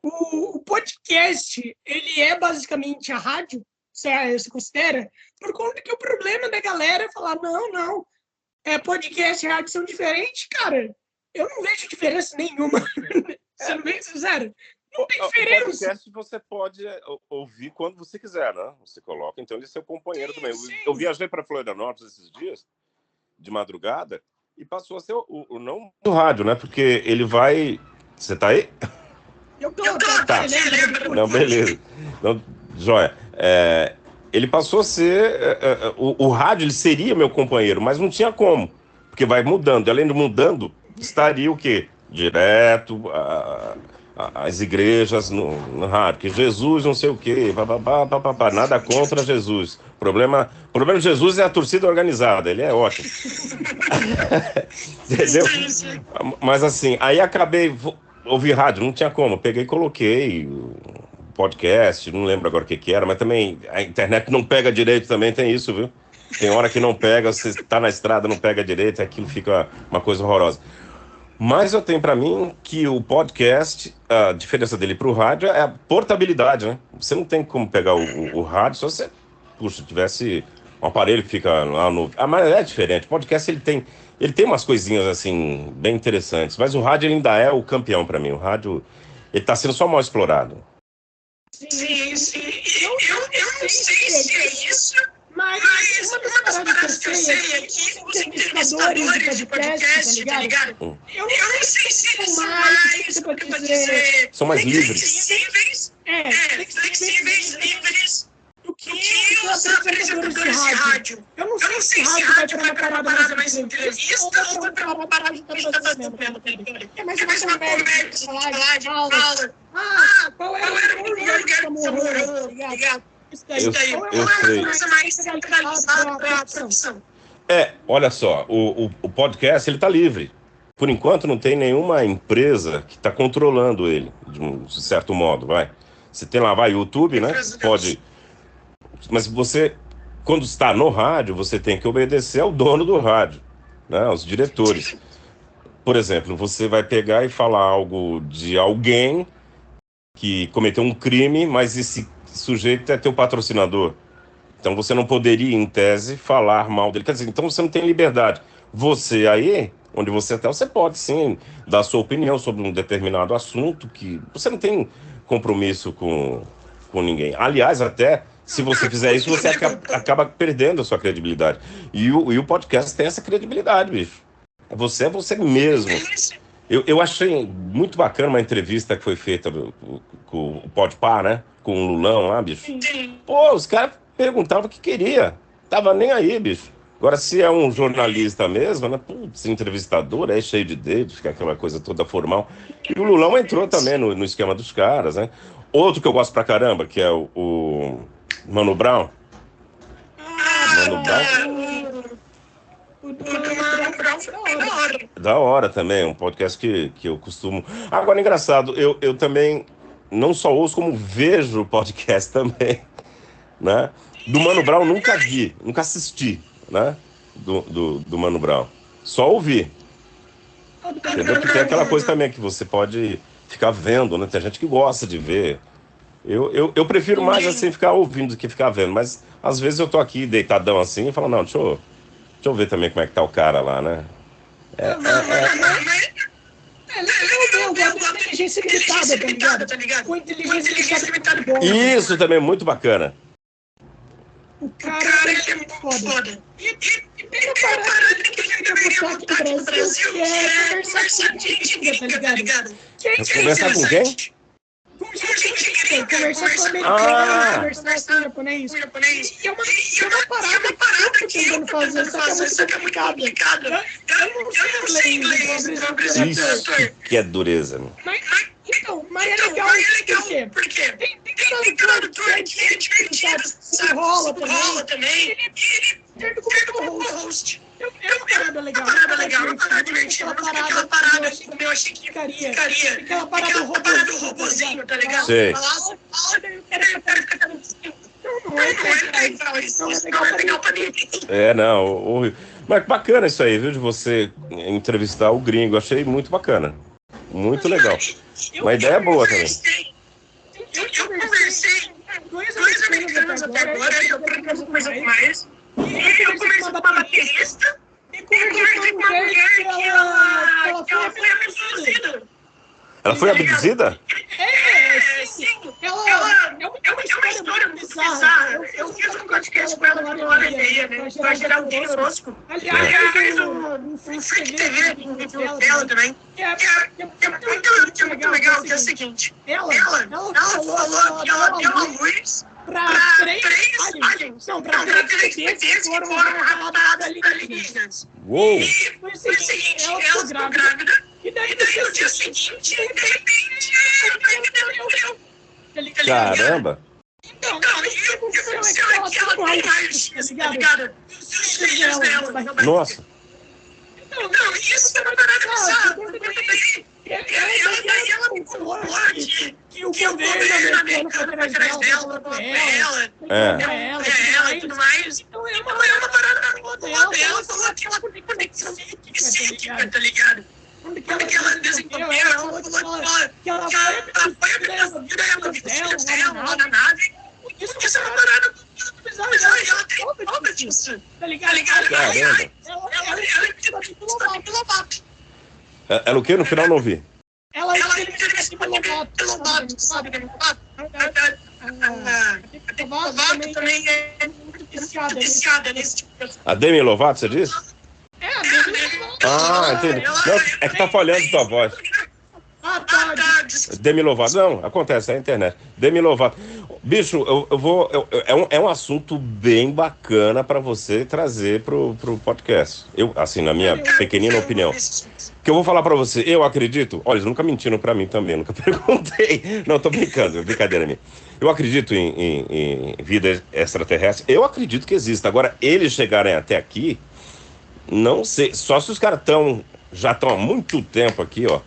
o podcast, ele é basicamente a rádio? Você considera? Por conta que o problema da galera é falar, não, podcast e rádio são diferentes, cara. Eu não vejo diferença nenhuma. Sendo bem sincero. Não tem diferença. O podcast você pode ouvir quando você quiser, né? Você coloca, então ele é seu companheiro também. Eu viajei para Florianópolis esses dias, de madrugada, e passou a ser não no rádio, né? Porque ele vai... Você tá aí? Eu tô. Tá. Não, beleza. Não, joia. Ele passou a ser... o rádio, ele seria meu companheiro, mas não tinha como. Porque vai mudando. Além de mudando, estaria o quê? Direto... as igrejas no rádio, que Jesus não sei o quê, nada contra Jesus. O problema de Jesus é a torcida organizada, ele é ótimo. Entendeu? Mas assim, aí acabei, ouvi rádio, não tinha como, peguei e coloquei podcast, não lembro agora o que era, mas também a internet não pega direito também, tem isso, viu? Tem hora que não pega, você tá na estrada, não pega direito, aquilo fica uma coisa horrorosa. Mas eu tenho para mim que o podcast, a diferença dele para o rádio é a portabilidade, né? Você não tem como pegar o rádio se você, puxa, tivesse um aparelho que fica lá no... Ah, mas é diferente. O podcast, ele tem umas coisinhas, assim, bem interessantes. Mas o rádio ele ainda é o campeão para mim. O rádio, ele tá sendo só mal explorado. Sim. Eu não sei se é isso, mas uma das paradas que eu sei é que os entrevistadores de podcast, tá ligado? Eu não sei se são mais, você pode dizer... São mais livres. Flexíveis do que os apresentadores de rádio. Eu não sei se rádio vai para uma parada mais entrevista ou vai para uma parada de entretenimento. É mais uma conversa, fala. Qual era o lugar que você morou, tá ligado? Isso daí. Eu sei. Uma coisa mais centralizada para a profissão. Olha só, o podcast, ele tá livre. Por enquanto, não tem nenhuma empresa que está controlando ele, de um certo modo, vai. Você tem lá, vai, YouTube, né? Pode... Mas você, quando está no rádio, você tem que obedecer ao dono do rádio, né? Aos diretores. Por exemplo, você vai pegar e falar algo de alguém que cometeu um crime, mas esse sujeito é teu patrocinador. Então você não poderia, em tese, falar mal dele. Quer dizer, então você não tem liberdade. Você aí, onde você está, você pode sim dar a sua opinião sobre um determinado assunto que você não tem compromisso com ninguém. Aliás, até se você fizer isso, você acaba perdendo a sua credibilidade. E o podcast tem essa credibilidade, bicho. Você é você mesmo. Eu achei muito bacana uma entrevista que foi feita com o Podpah, né? Com o Lulão lá, bicho. Pô, os caras perguntavam o que queria. Tava nem aí, bicho. Agora, se é um jornalista mesmo, né? Putz, entrevistador, é cheio de dedos, fica aquela coisa toda formal. E o Lulão entrou também no esquema dos caras, né? Outro que eu gosto pra caramba, que é o Mano Brown. Mano Brown. Da hora também, um podcast que eu costumo... Agora, engraçado, eu também não só ouço, como vejo o podcast também, né? Do Mano Brown nunca vi, nunca assisti, né? Do Mano Brown. Só ouvi. Entendeu? Porque tem aquela coisa também que você pode ficar vendo, né? Tem gente que gosta de ver. Eu prefiro mais assim ficar ouvindo do que ficar vendo, mas às vezes eu tô aqui deitadão assim e falo, não, deixa eu ver também como é que tá o cara lá, né? Eu gosto de inteligência limitada, tá ligado? Com inteligência limitada bom. Isso também é muito bacana. O cara é muito foda. E tem uma parada que a gente deveria botar aqui no Brasil, que é conversar com gente gringa, tá ligado? Conversar com quem? Conversar com americano, conversar com japonês. E é uma parada que eu tô tentando fazer, só que é muito complicado. Eu não sei inglês, Isso que é dureza, né? Mas é legal, por quê? Tem tradutor que é divertido, sabe? Rola também. E ele serve como host. É uma parada legal, uma parada divertida. Aquela parada que eu achei que ficaria. Aquela parada do robozinho, tá ligado? Sei. Não é legal isso, não é legal pra ninguém. Não. Mas bacana isso aí, viu? De você entrevistar o gringo. Achei muito bacana. Muito legal. Uma ideia boa também. Eu conversei com dois americanos até agora, eu quero conversar com mais. E eu conversei com uma baterista e conversei com uma mulher que ela foi abduzida. Ela foi abduzida? Sim. Ela é uma história muito bizarra. Eu fiz um podcast com ela no Hora e Meia, né? Pra gerar um diagnóstico. Aliás, um Freak TV dela também. É muito legal, que é o seguinte. Ela falou que ela deu a luz pra três aliens. Não, pra três ETs que foram raptados alienígenas. Uou! E foi o seguinte, ela ficou grávida. E daí no dia seguinte, de repente, tá ligado? Caramba! Então, e o que aconteceu é que ela tem mais, tá ligado? Os filhos dela. Nossa! Não, isso é uma parada bizarra. Ela me contou que o governo americano foi atrás dela, pra ela e tudo mais. Então é uma parada dela. Ela falou que ela é psíquica, tá ligado? Quando que ela desenvolveu, ela falou que ela foi abduzida dela lá na nave. Isso é uma parada bizarra. Ela tem prova disso, tá ligado? Caramba! Ela é pelo Lovato. Ela o quê? No final não vi. Ela é pelo Lovato, sabe? Lovato também é muito viciada nesse tipo de coisa. A Demi Lovato, você disse? É, a Demi Lovato. Ah, entendi. Não, é que tá falhando tua voz. Tá. Demi Lovato. Não, acontece, é a internet. Demi Lovato. Bicho, é um assunto bem bacana para você trazer pro podcast. Eu, assim, na minha pequenina opinião. Que eu vou falar para você, eu acredito. Olha, eles nunca mentiram para mim também, nunca perguntei. Não, tô brincando, é brincadeira minha. Eu acredito em vida extraterrestre. Eu acredito que exista. Agora, eles chegarem até aqui, não sei. Só se os caras já estão há muito tempo aqui, ó.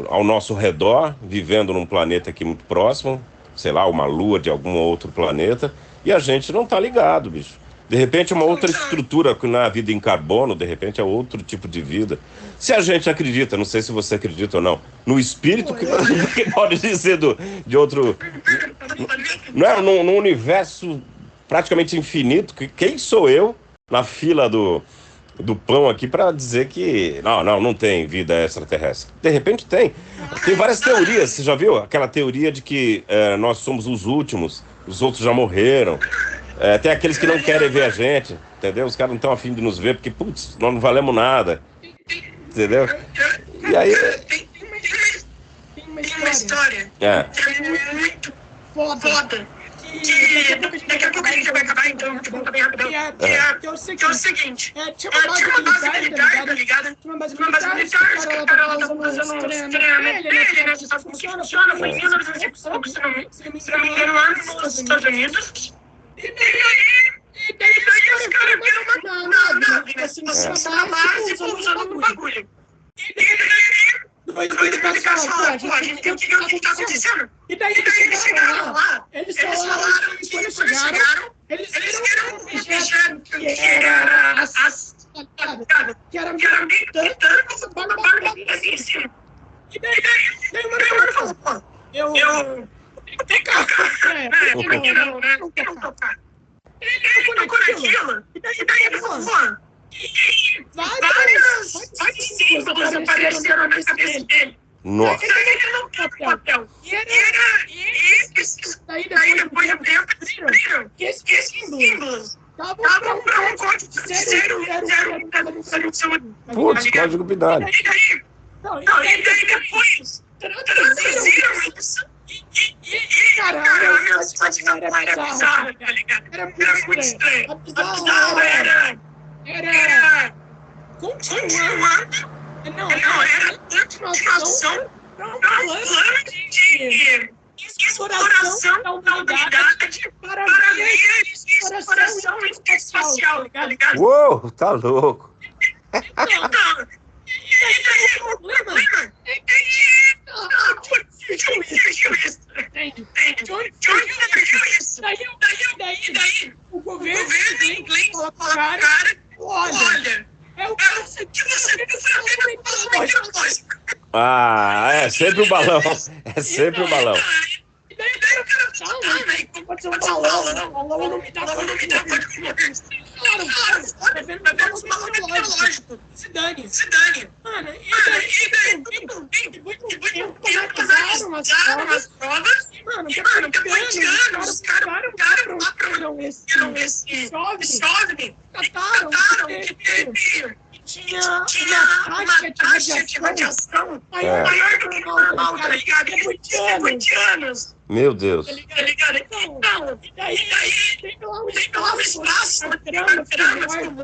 Ao nosso redor, vivendo num planeta aqui muito próximo, sei lá, uma lua de algum outro planeta, e a gente não tá ligado, bicho. De repente uma outra estrutura, que na vida em carbono, de repente é outro tipo de vida. Se a gente acredita, não sei se você acredita ou não, no espírito, que pode dizer de outro... Não é? Num universo praticamente infinito, quem sou eu na fila do pão aqui para dizer que não tem vida extraterrestre. De repente tem. Tem várias teorias. Você já viu aquela teoria de que nós somos os últimos, os outros já morreram. Tem aqueles que não querem ver a gente, entendeu? Os caras não estão afim de nos ver porque, putz, nós não valemos nada. Entendeu? E aí... Tem uma história muito foda. Daqui a pouco a gente vai acabar, então vou contar bem rapidão. Que é o seguinte, tinha uma base militar, tá ligado? Tinha uma base militar, os caras lá estavam usando uns treinamentos dele, né? Você sabe como que funciona, foi em 1905, se não me engano, lá nos Estados Unidos. E daí os caras viram uma nave, né? Assim, na base, usando um bagulho. E daí os caras falaram, pô, a gente tem que ver o que tá acontecendo. E daí eles chegaram lá, eles falaram que quando chegaram, eles viram um objeto que era meio tanto, com uma barulhinha assim em cima. E daí o mano falou, pô, eu tenho que não tocar. Ele tocou naquilo, e daí ele falou, e vários símbolos apareceram na cabeça dele. Nossa. Ele não tem papel. Daí depois de um tempo, descobriram que esses símbolos estavam para um código de 0. Putz, código binário. E daí depois traduziram isso. Caramba, essa situação era bizarra, tá ligado? Era muito estranho. A bizarra era continuando. Não, era continuação para um plano de exploração da humanidade para ver exploração espacial, tá ligado? Uou, tá louco. Então, e aí o problema é que surgiu isso, entende? Surgiu isso. Daí o governo inglês falou pro cara, olha, é o que você Ah, é sempre o balão. É sempre o balão. E daí o cara fala, pode ser um balão não me dá Claro, tá vendo lógico. Se dane. Mano, e daí, começaram as provas, e, mano, depois de anos, os caras lá pra esse jovem, cataram que teve, tinha uma taxa de radiação maior do que normal, tá ligado? Depois de anos. Meu Deus. Tá ligado? Então, e daí tem lá os braços na trama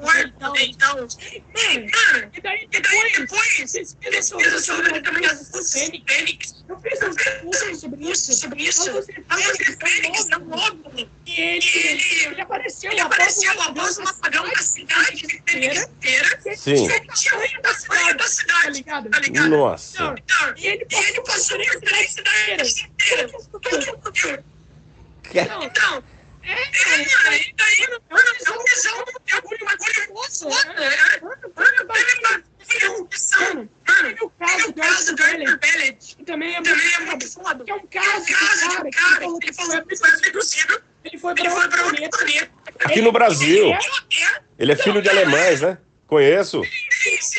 morte, então. Mano, e daí depois, pesquisa sobre também as Fênix. Eu fiz um curso sobre isso. Pra você Fênix, não logo. E ele apareceu após um apagão da cidade inteira. Sim. Da cidade, tá ligado? Nossa. E ele passou por a cidade inteira. Então, e daí, é uma visão de bagulho foda. Mano, o caso do Arthur Bellet, que também é muito foda, que é um caso de um cara que falou que foi abduzido, ele foi pra outro planeta. Aqui no Brasil. Ele é filho de alemães, né? Conheço.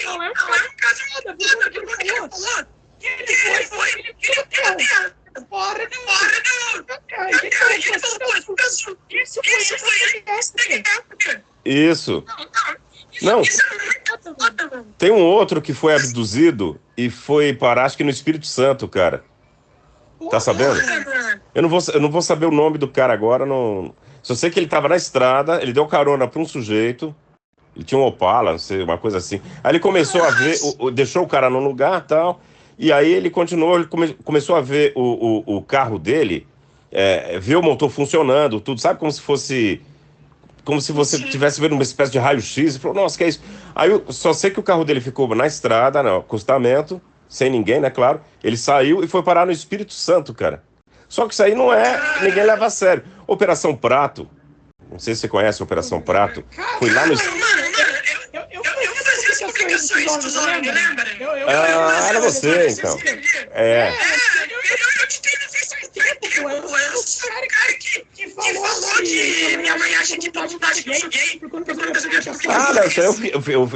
Não, é um caso foda, que ele falou. Ele foi pra Terra. Fora do Isso foi Isso. Não. Tem um outro que foi abduzido e foi parar, acho que no Espírito Santo, cara. Tá sabendo? Eu não vou saber o nome do cara agora. Não... Só sei que ele tava na estrada, ele deu carona pra um sujeito. Ele tinha um Opala, não sei, uma coisa assim. Aí ele começou a ver, deixou o cara no lugar e tal. E aí ele continuou, começou a ver o carro dele, ver o motor funcionando, tudo, sabe? Como se você estivesse vendo uma espécie de raio-x. Ele falou, nossa, que é isso? Aí eu só sei que o carro dele ficou na estrada, no acostamento, sem ninguém, né, claro. Ele saiu e foi parar no Espírito Santo, cara. Só que isso aí não ninguém leva a sério. Operação Prato, não sei se você conhece a Operação Prato, foi lá no... Era você, então. Eu te tenho faz tempo. Eu sou o cara que falou que minha mãe acha que todo mundo acha que eu sou gay. Ah, não, isso aí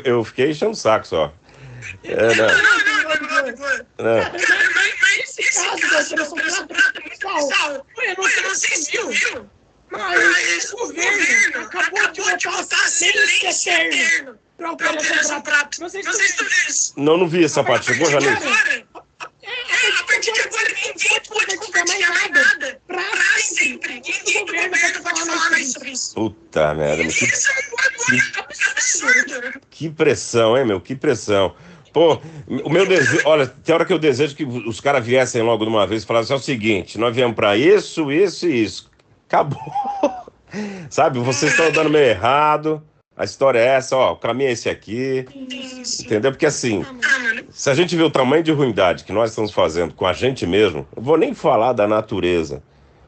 eu fiquei enchendo o saco só. Mas esse caso da Operação Prato, pessoal, eu não sei se viu, mas o governo acabou de botar silêncio eterno pra Operação Prato. Não sei se tu viu isso. Não vi essa parte. Chegou já nisso? A partir de agora ninguém pode compartilhar mais nada pra sempre. Ninguém do governo vai falar mais sobre isso. Puta merda. Isso é muito absurdo. Que pressão, hein, meu? Que pressão. Pô, o meu desejo... Olha, tem hora que eu desejo que os caras viessem logo de uma vez e falassem o seguinte, nós viemos pra isso e isso. Acabou. Sabe, vocês estão dando meio errado. A história é essa, ó, o caminho é esse aqui. Entendeu? Porque assim, se a gente vê o tamanho de ruindade que nós estamos fazendo com a gente mesmo, eu vou nem falar da natureza,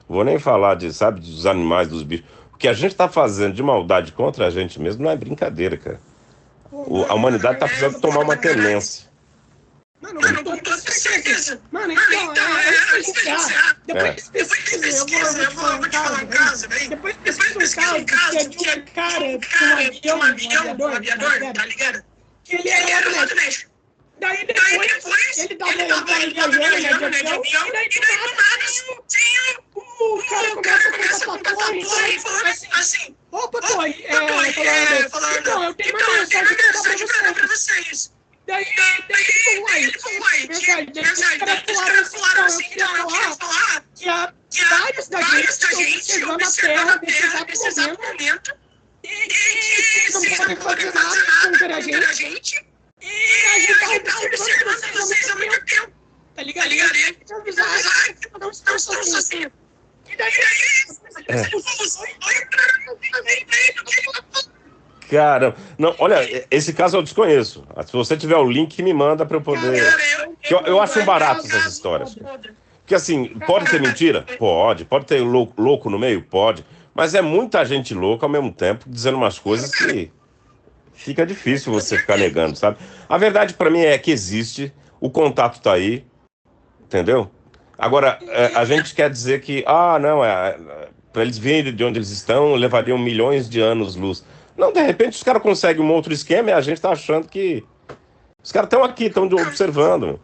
vou nem falar sabe, dos animais, dos bichos. O que a gente tá fazendo de maldade contra a gente mesmo não é brincadeira, cara. A humanidade tá precisando tomar uma tenência. Mano, eu tô com certeza. Mano, então, depois pesquisa, eu vou te falar um caso, velho. Depois pesquisa um caso que é de um cara, um aviador, tá ligado? Que ele era do México. Daí depois, ele tava viajando de avião, e daí do nada, o cara começa a contar pra torre e falando assim, opa, torre, falando, então, eu tenho uma mensagem pra vocês. Daí ele falou, mensagem, os caras falaram assim, então, eu queria falar que há vários da gente observando a Terra nesse exato momento e que não podem fazer nada contra a gente e a gente tá observando vocês há muito tempo, tá ligado? E a gente avisar que não estamos sozinhos. E daí Cara, não, olha, esse caso eu desconheço. Se você tiver o link, me manda pra eu poder... Eu acho barato essas histórias. Porque assim, pode ter mentira? Pode. Pode ter louco no meio? Pode. Mas é muita gente louca ao mesmo tempo, dizendo umas coisas que fica difícil você ficar negando, sabe? A verdade pra mim é que existe, o contato tá aí, entendeu? Agora, a gente quer dizer que, não, pra eles virem de onde eles estão, levariam milhões de anos-luz. Não, de repente os caras conseguem um outro esquema e a gente tá achando que... Os caras estão aqui, estão observando.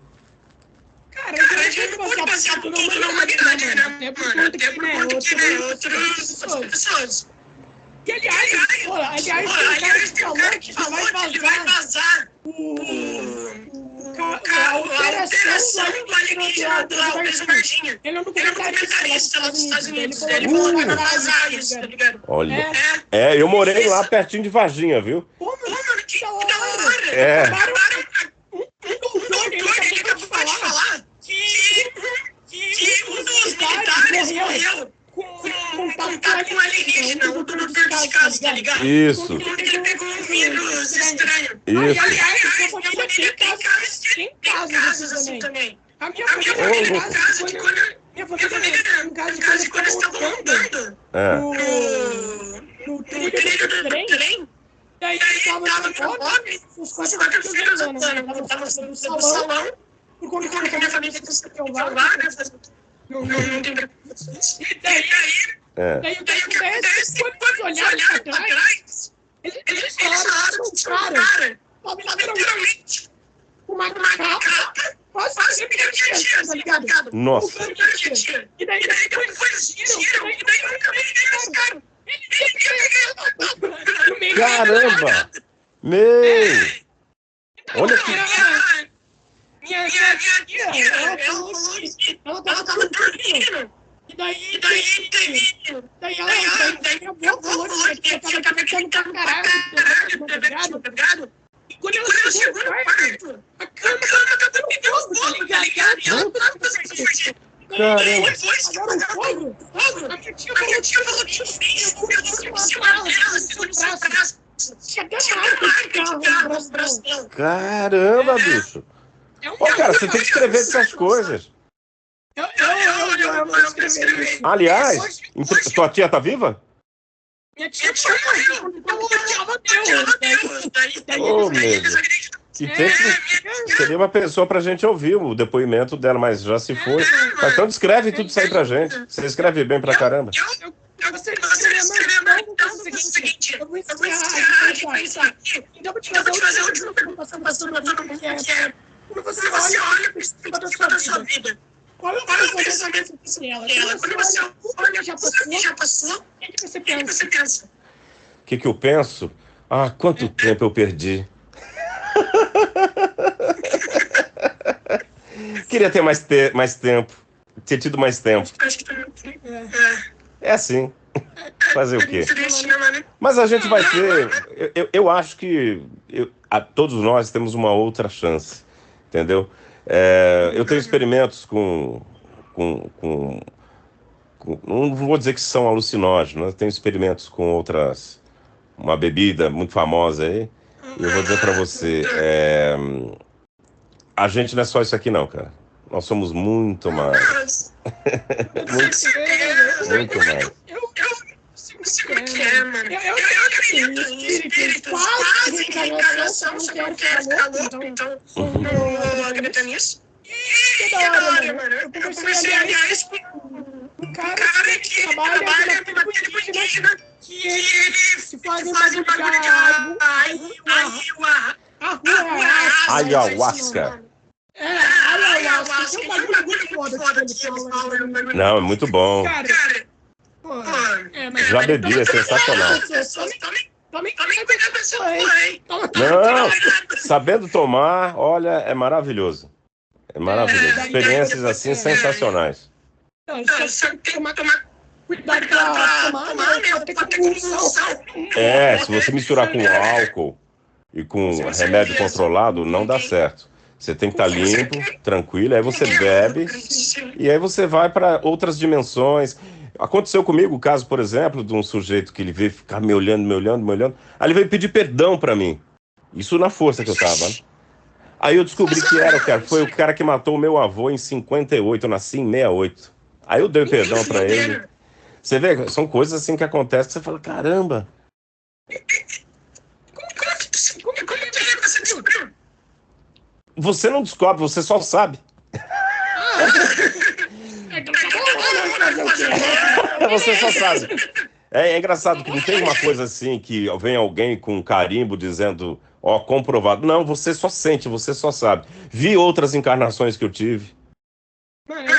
Cara, a gente não pode basear tudo na humanidade, né, mano? Até por conta que, né, outras pessoas. E aliás, tem um cara que falou que vai vazar o a alteração do Varginha. Ele é um documentarista lá dos Estados Unidos. Ele falou que vai vazar isso, tá ligado? Olha. Eu morei lá pertinho de Varginha, viu? Pô, mano, que da hora. É. Um doutor, ele acabou de falar que um dos militares morreu com contato com alienígena, um dos casos, tá ligado? Isso. Ele pegou um vírus estranho. Isso. Aliás, minha família tem casos assim também. A minha família tem casos de quando... Minha família tem casos de quando eles estavam andando no trilho do trem. Daí tava fome, os 4 filhos andando. Tava no salão. Por conta que a minha família tem que se provar, né? Não tem preconceito. E daí o que acontece? Quando eles olharam pra trás, eles falaram que o cara tava literalmente com uma capa quase tá ligado? Nossa. E daí depois giram, e daí nunca mais esse cara. Caramba! Meu! Olha que... Minha tia, ela tava dormindo. E daí minha avó falou que ela tava gritando pra caralho, tá ligado? E quando ela chegou no quarto, a cama tava pegando fogo, tá ligado? E ela tava fazendo Caramba! A minha tia falou que eu vou chamar ela, segura o seu braço. Tinha até marca de carro no braço. Caramba, bicho! Pô, cara, você tem que escrever essas coisas. Eu vou escrever. Aliás, tua tia tá viva? Minha tia morreu. Eu odiava Deus. Oh, meu Deus. E tem que... Seria uma pessoa pra gente ouvir o depoimento dela, mas já se foi. Mas então descreve tudo isso aí pra gente. Você escreve bem pra caramba. Eu gostaria de escrever, então o seguinte. Eu vou encerrar isso aqui. Então eu vou te fazer a última pergunta passando pra todo mundo, que é... Quando você olha para o espelho da sua vida, qual é o pensamento dela? Quando você olha já passou, o que você pensa? O que eu penso? Ah, quanto tempo eu perdi. Queria ter mais tempo. Ter tido mais tempo. É assim. Fazer o quê? Mas a gente vai ter... Eu acho que todos nós temos uma outra chance. Entendeu? Eu tenho experimentos com não vou dizer que são alucinógenos, tenho experimentos com outras, uma bebida muito famosa aí, e eu vou dizer pra você, a gente não é só isso aqui não, cara. Nós somos muito mais. muito mais. Eu acredito em espírito, quase reencarnação, só que eu não quero ficar louco, então não acredito nisso. E da hora, mano, eu comecei a olhar isso com um cara que trabalha pela tribo indígena, que ele se faz um bagulho de ayahuasca. Ayahuasca, é um bagulho muito foda que eles falam. Não, é muito bom. Já bebi, é sensacional. Não, sabendo tomar, olha, é maravilhoso. É maravilhoso. Experiências assim sensacionais. Só tem que tomar cuidado pra tomar, né? Pode ter compulsão. Se você misturar com álcool e com remédio controlado, não dá certo. Você tem que estar limpo, tranquilo, aí você bebe e aí você vai para outras dimensões. Aconteceu comigo o caso, por exemplo, de um sujeito que ele veio ficar me olhando. Aí ele veio pedir perdão pra mim. Isso na força que eu tava. Né? Aí eu descobri que foi o cara que matou o meu avô em 58. Eu nasci em 68. Aí eu dei perdão pra ele. Você vê, são coisas assim que acontecem que você fala, caramba. Como você descobriu? Você não descobre, você só sabe. Você só sabe. É engraçado que não tem uma coisa assim que vem alguém com um carimbo dizendo, comprovado. Não, você só sente, você só sabe. Vi outras encarnações que eu tive.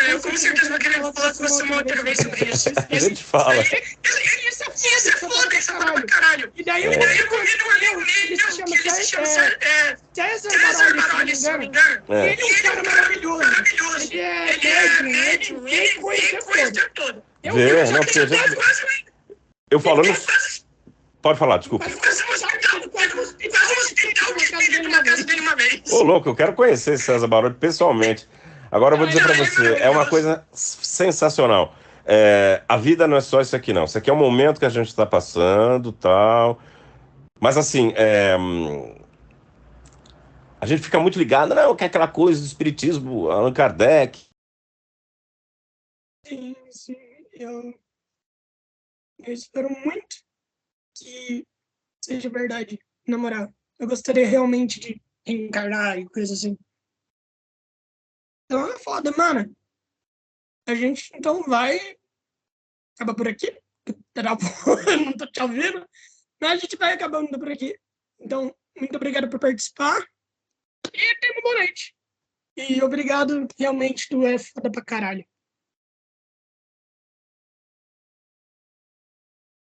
Eu com certeza vou querer falar com você uma outra vez sobre isso. A gente fala. Isso é foda, pra caralho. E daí eu convido um amigo meu, que ele César Baroli, se não me engano. Ele é um cara maravilhoso. Ele é médium, ele conhece tudo. Eu falando... Pode falar, desculpa. Ô, louco, eu quero conhecer esse César Baroli pessoalmente. Agora eu vou dizer pra você, é uma coisa sensacional. A vida não é só isso aqui, não. Isso aqui é um momento que a gente está passando, tal. Mas assim, a gente fica muito ligado, não, que é aquela coisa do espiritismo, Allan Kardec. Sim. Eu espero muito que seja verdade, na moral. Eu gostaria realmente de reencarnar e coisa assim. Então é foda, mano. A gente então vai acabar por aqui. Não tô te ouvindo. Mas a gente vai acabando por aqui. Então, muito obrigado por participar. E tenha uma boa noite. E obrigado, realmente, tu é foda pra caralho.